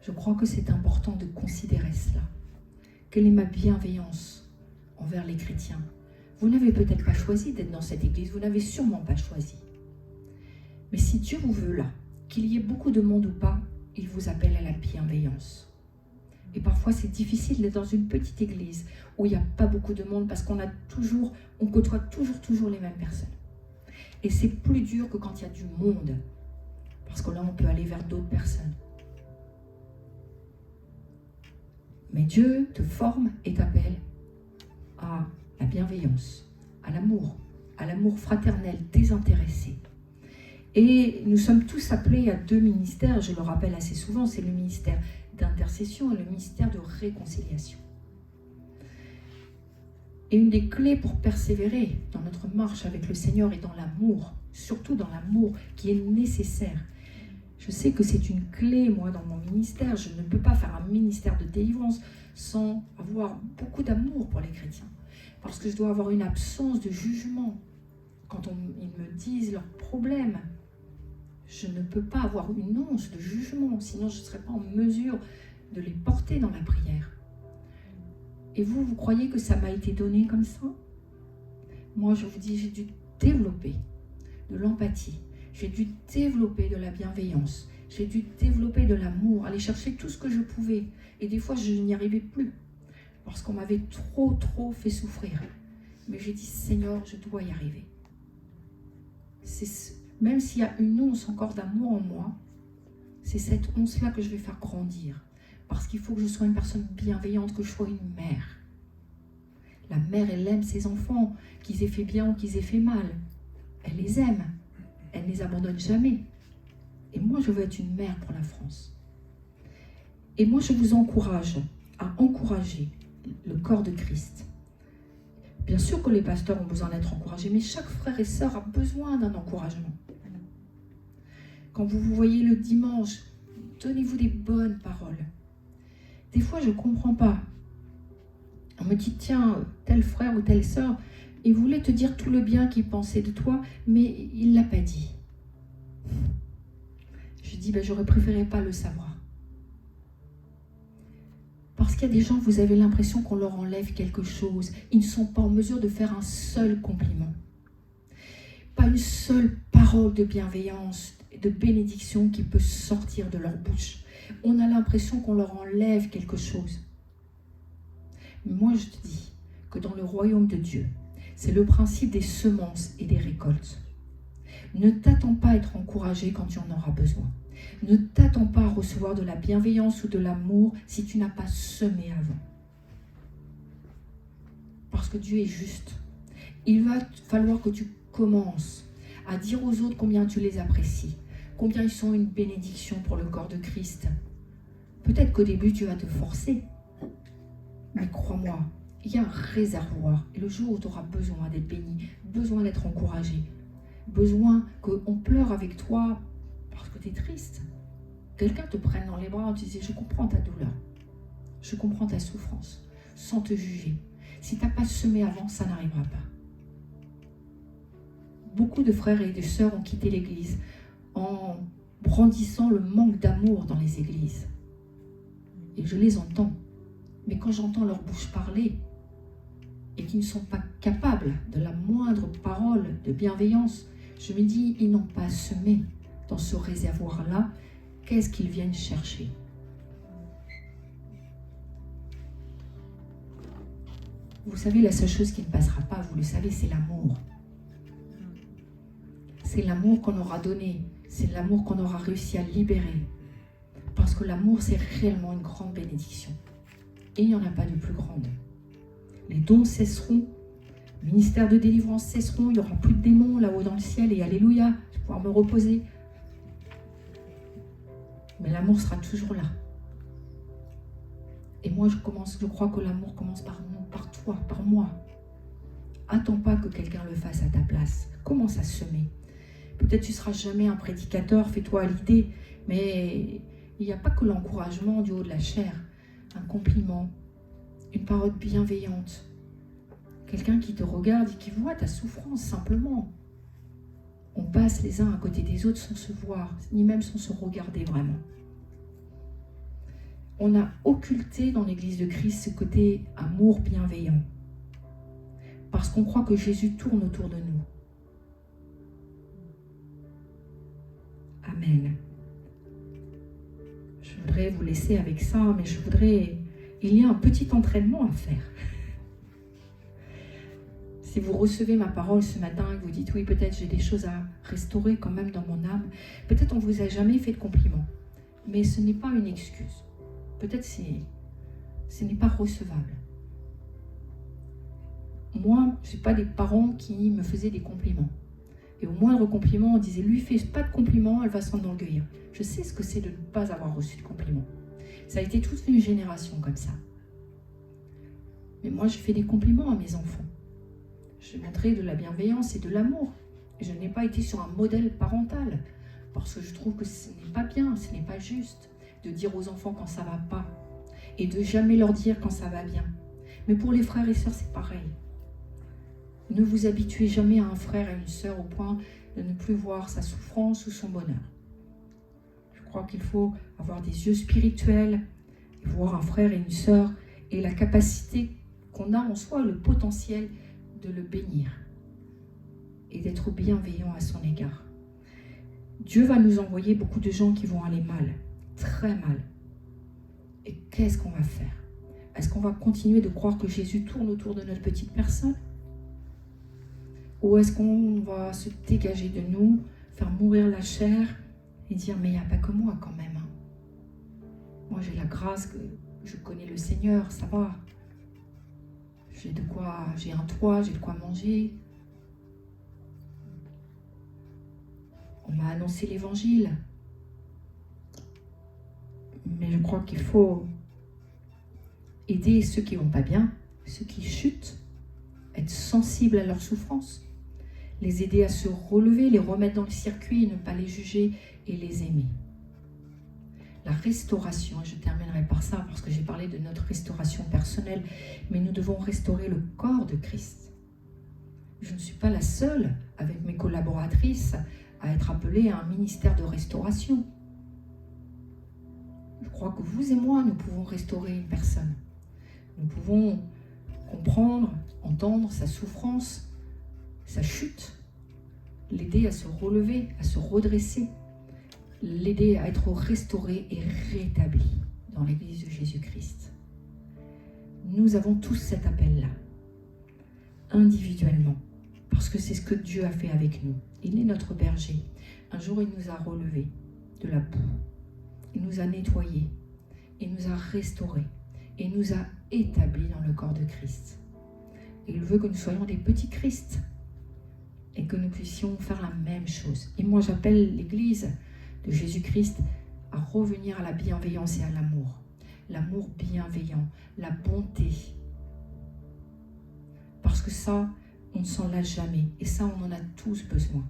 Je crois que c'est important de considérer cela. Quelle est ma bienveillance envers les chrétiens? Vous n'avez peut-être pas choisi d'être dans cette église, vous n'avez sûrement pas choisi. Mais si Dieu vous veut là, qu'il y ait beaucoup de monde ou pas, il vous appelle à la bienveillance. Et parfois, c'est difficile d'être dans une petite église où il n'y a pas beaucoup de monde parce qu'on côtoie toujours les mêmes personnes. Et c'est plus dur que quand il y a du monde. Parce que là, on peut aller vers d'autres personnes. Mais Dieu te forme et t'appelle à la bienveillance, à l'amour fraternel, désintéressé. Et nous sommes tous appelés à deux ministères, je le rappelle assez souvent, c'est le ministère d'intercession et le ministère de réconciliation. Et une des clés pour persévérer dans notre marche avec le Seigneur est dans l'amour, surtout dans l'amour qui est nécessaire. Je sais que c'est une clé, moi, dans mon ministère. Je ne peux pas faire un ministère de délivrance sans avoir beaucoup d'amour pour les chrétiens. Parce que je dois avoir une absence de jugement. Quand ils me disent leurs problèmes, je ne peux pas avoir une once de jugement, sinon je ne serais pas en mesure de les porter dans la prière. Et vous croyez que ça m'a été donné comme ça? Moi, je vous dis, j'ai dû développer de l'empathie, j'ai dû développer de la bienveillance, j'ai dû développer de l'amour, aller chercher tout ce que je pouvais. Et des fois, je n'y arrivais plus, parce qu'on m'avait trop fait souffrir. Mais j'ai dit, Seigneur, je dois y arriver. Même s'il y a une once encore d'amour en moi, c'est cette once-là que je vais faire grandir. Parce qu'il faut que je sois une personne bienveillante, que je sois une mère. La mère, elle aime ses enfants, qu'ils aient fait bien ou qu'ils aient fait mal. Elle les aime. Elle ne les abandonne jamais. Et moi, je veux être une mère pour la France. Et moi, je vous encourage à encourager le corps de Christ. Bien sûr que les pasteurs ont besoin d'être encouragés, mais chaque frère et sœur a besoin d'un encouragement. Quand vous vous voyez le dimanche, donnez-vous des bonnes paroles. Des fois, je ne comprends pas. On me dit, tiens, tel frère ou telle sœur, il voulait te dire tout le bien qu'il pensait de toi, mais il ne l'a pas dit. Je dis, j'aurais préféré pas le savoir. Parce qu'il y a des gens, vous avez l'impression qu'on leur enlève quelque chose. Ils ne sont pas en mesure de faire un seul compliment. Pas une seule parole de bienveillance, de bénédiction qui peut sortir de leur bouche. On a l'impression qu'on leur enlève quelque chose. Mais moi, je te dis que dans le royaume de Dieu, c'est le principe des semences et des récoltes. Ne t'attends pas à être encouragé quand tu en auras besoin. Ne t'attends pas à recevoir de la bienveillance ou de l'amour si tu n'as pas semé avant. Parce que Dieu est juste. Il va falloir que tu commences à dire aux autres combien tu les apprécies, combien ils sont une bénédiction pour le corps de Christ. Peut-être qu'au début, tu vas te forcer. Mais crois-moi, il y a un réservoir. Et le jour où tu auras besoin d'être béni, besoin d'être encouragé, besoin qu'on pleure avec toi parce que tu es triste. Quelqu'un te prenne dans les bras et te dise, je comprends ta douleur, je comprends ta souffrance, sans te juger. Si tu n'as pas semé avant, ça n'arrivera pas. Beaucoup de frères et de sœurs ont quitté l'église en brandissant le manque d'amour dans les églises. Et je les entends. Mais quand j'entends leur bouche parler et qu'ils ne sont pas capables de la moindre parole de bienveillance, je me dis, ils n'ont pas semé dans ce réservoir-là. Qu'est-ce qu'ils viennent chercher? Vous savez, la seule chose qui ne passera pas, vous le savez, c'est l'amour. C'est l'amour qu'on aura donné. C'est l'amour qu'on aura réussi à libérer. Parce que l'amour, c'est réellement une grande bénédiction. Et il n'y en a pas de plus grande. Les dons cesseront. Le ministère de délivrance cesseront. Il n'y aura plus de démons là-haut dans le ciel. Et alléluia, je vais pouvoir me reposer. Mais l'amour sera toujours là. Et moi, je crois que l'amour commence par nous, par toi, par moi. Attends pas que quelqu'un le fasse à ta place. Commence à semer. Peut-être tu ne seras jamais un prédicateur, fais-toi à l'idée, mais il n'y a pas que l'encouragement du haut de la chair. Un compliment, une parole bienveillante. Quelqu'un qui te regarde et qui voit ta souffrance simplement. On passe les uns à côté des autres sans se voir, ni même sans se regarder vraiment. On a occulté dans l'Église de Christ ce côté amour bienveillant. Parce qu'on croit que Jésus tourne autour de nous. Amen. Je voudrais vous laisser avec ça, mais il y a un petit entraînement à faire. Si vous recevez ma parole ce matin et que vous dites, oui, peut-être j'ai des choses à restaurer quand même dans mon âme, peut-être on ne vous a jamais fait de compliment, mais ce n'est pas une excuse. Peut-être ce n'est pas recevable. Moi, je n'ai pas des parents qui me faisaient des compliments. Et au moindre compliment, on disait, lui, fais pas de compliments, elle va s'enorgueillir. Je sais ce que c'est de ne pas avoir reçu de compliments. Ça a été toute une génération comme ça. Mais moi, je fais des compliments à mes enfants. J'ai montré de la bienveillance et de l'amour. Et je n'ai pas été sur un modèle parental. Parce que je trouve que ce n'est pas bien, ce n'est pas juste de dire aux enfants quand ça ne va pas. Et de jamais leur dire quand ça va bien. Mais pour les frères et sœurs, c'est pareil. Ne vous habituez jamais à un frère et une sœur au point de ne plus voir sa souffrance ou son bonheur. Je crois qu'il faut avoir des yeux spirituels, et voir un frère et une sœur, et la capacité qu'on a en soi, le potentiel de le bénir et d'être bienveillant à son égard. Dieu va nous envoyer beaucoup de gens qui vont aller mal, très mal. Et qu'est-ce qu'on va faire? Est-ce qu'on va continuer de croire que Jésus tourne autour de notre petite personne? Ou est-ce qu'on va se dégager de nous, faire mourir la chair et dire, mais il n'y a pas que moi quand même. Moi j'ai la grâce, que je connais le Seigneur, ça va. J'ai un toit, j'ai de quoi manger. On m'a annoncé l'évangile. Mais je crois qu'il faut aider ceux qui ne vont pas bien, ceux qui chutent, être sensibles à leur souffrance, les aider à se relever, les remettre dans le circuit, ne pas les juger et les aimer. La restauration, et je terminerai par ça parce que j'ai parlé de notre restauration personnelle, mais nous devons restaurer le corps de Christ. Je ne suis pas la seule, avec mes collaboratrices, à être appelée à un ministère de restauration. Je crois que vous et moi, nous pouvons restaurer une personne. Nous pouvons comprendre, entendre sa souffrance, sa chute, l'aider à se relever, à se redresser, l'aider à être restauré et rétabli dans l'Église de Jésus-Christ. Nous avons tous cet appel-là, individuellement, parce que c'est ce que Dieu a fait avec nous. Il est notre berger. Un jour, il nous a relevés de la boue. Il nous a nettoyés. Il nous a restaurés. Et nous a établis dans le corps de Christ. Et il veut que nous soyons des petits Christ. Et que nous puissions faire la même chose. Et moi, j'appelle l'Église de Jésus-Christ à revenir à la bienveillance et à l'amour. L'amour bienveillant, la bonté. Parce que ça, on ne s'en lasse jamais. Et ça, on en a tous besoin.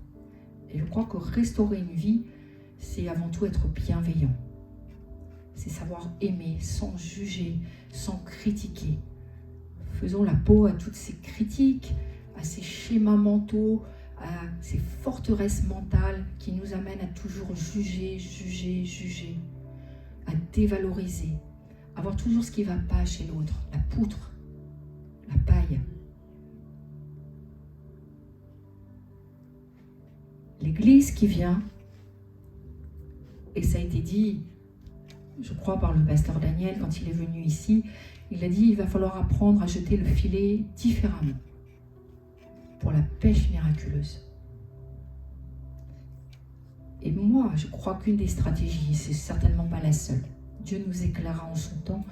Et je crois que restaurer une vie, c'est avant tout être bienveillant. C'est savoir aimer sans juger, sans critiquer. Faisons la peau à toutes ces critiques, à ces schémas mentaux, à ces forteresses mentales qui nous amènent à toujours juger, à dévaloriser, à voir toujours ce qui ne va pas chez l'autre, la poutre, la paille. L'Église qui vient, et ça a été dit, je crois par le pasteur Daniel, quand il est venu ici, il a dit il va falloir apprendre à jeter le filet différemment pour la pêche miraculeuse. Et moi, je crois qu'une des stratégies, c'est certainement pas la seule. Dieu nous éclairera en son temps,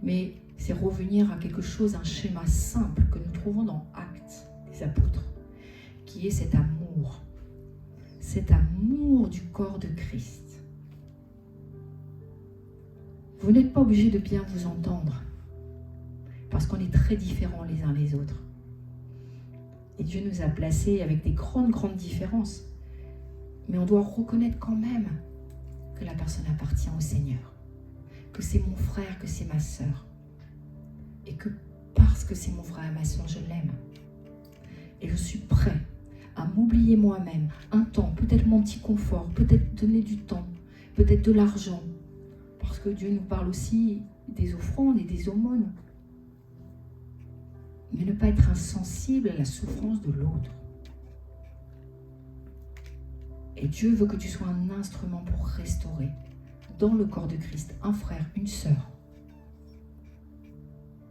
mais c'est revenir à quelque chose, un schéma simple que nous trouvons dans Actes des Apôtres, qui est cet amour du corps de Christ. Vous n'êtes pas obligés de bien vous entendre, parce qu'on est très différents les uns les autres. Et Dieu nous a placés avec des grandes différences. Mais on doit reconnaître quand même que la personne appartient au Seigneur, que c'est mon frère, que c'est ma sœur. Et que parce que c'est mon frère et ma sœur, je l'aime. Et je suis prêt à m'oublier moi-même, un temps, peut-être mon petit confort, peut-être donner du temps, peut-être de l'argent, parce que Dieu nous parle aussi des offrandes et des aumônes. Mais ne pas être insensible à la souffrance de l'autre. Et Dieu veut que tu sois un instrument pour restaurer dans le corps de Christ un frère, une sœur.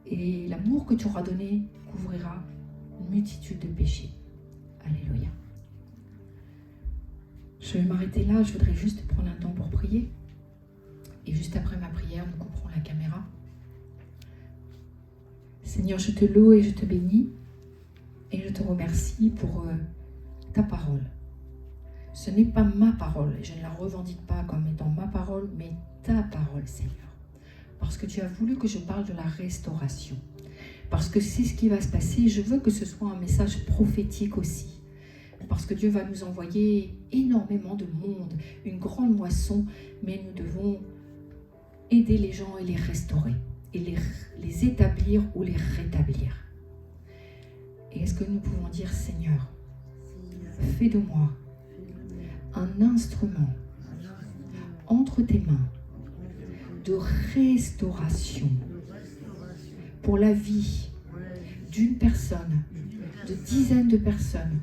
Et l'amour que tu auras donné couvrira une multitude de péchés. Alléluia. Je vais m'arrêter là, je voudrais juste prendre un temps pour prier. Et juste après ma prière, nous couperons la caméra. Seigneur, je te loue et je te bénis. Et je te remercie pour ta parole. Ce n'est pas ma parole, et je ne la revendique pas comme étant ma parole, mais ta parole, Seigneur. Parce que tu as voulu que je parle de la restauration. Parce que c'est ce qui va se passer. Je veux que ce soit un message prophétique aussi. Parce que Dieu va nous envoyer énormément de monde, une grande moisson, mais nous devons aider les gens et les restaurer, et les établir ou les rétablir. Et est-ce que nous pouvons dire, Seigneur, fais de moi un instrument entre tes mains de restauration pour la vie d'une personne, de dizaines de personnes,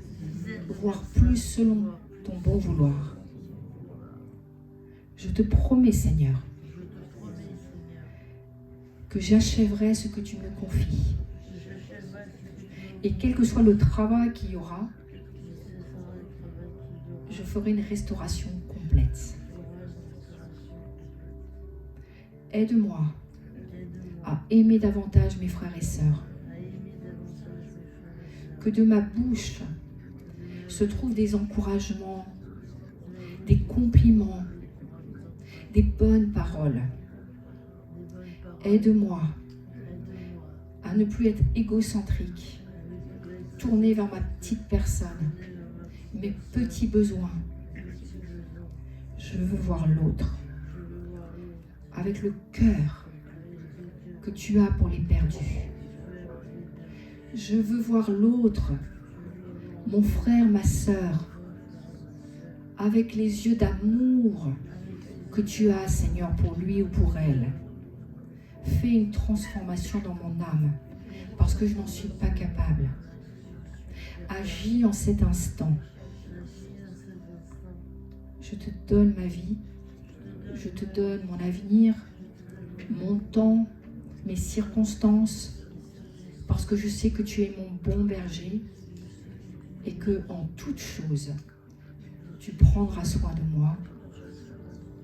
voire plus selon ton bon vouloir. Je te promets, Seigneur, que j'achèverai ce que tu me confies. Et quel que soit le travail qu'il y aura, je ferai une restauration complète. Aide-moi à aimer davantage mes frères et sœurs. Que de ma bouche se trouvent des encouragements, des compliments, des bonnes paroles, Aide-moi à ne plus être égocentrique, tourner vers ma petite personne, mes petits besoins. Je veux voir l'autre avec le cœur que tu as pour les perdus. Je veux voir l'autre, mon frère, ma sœur, avec les yeux d'amour que tu as, Seigneur, pour lui ou pour elle. Fais une transformation dans mon âme, parce que je n'en suis pas capable. Agis en cet instant. Je te donne ma vie, je te donne mon avenir, mon temps, mes circonstances, parce que je sais que tu es mon bon berger et que en toute chose, tu prendras soin de moi.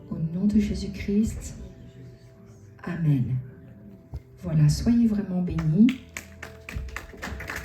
Au nom de Jésus-Christ, Amen. Voilà, soyez vraiment bénis.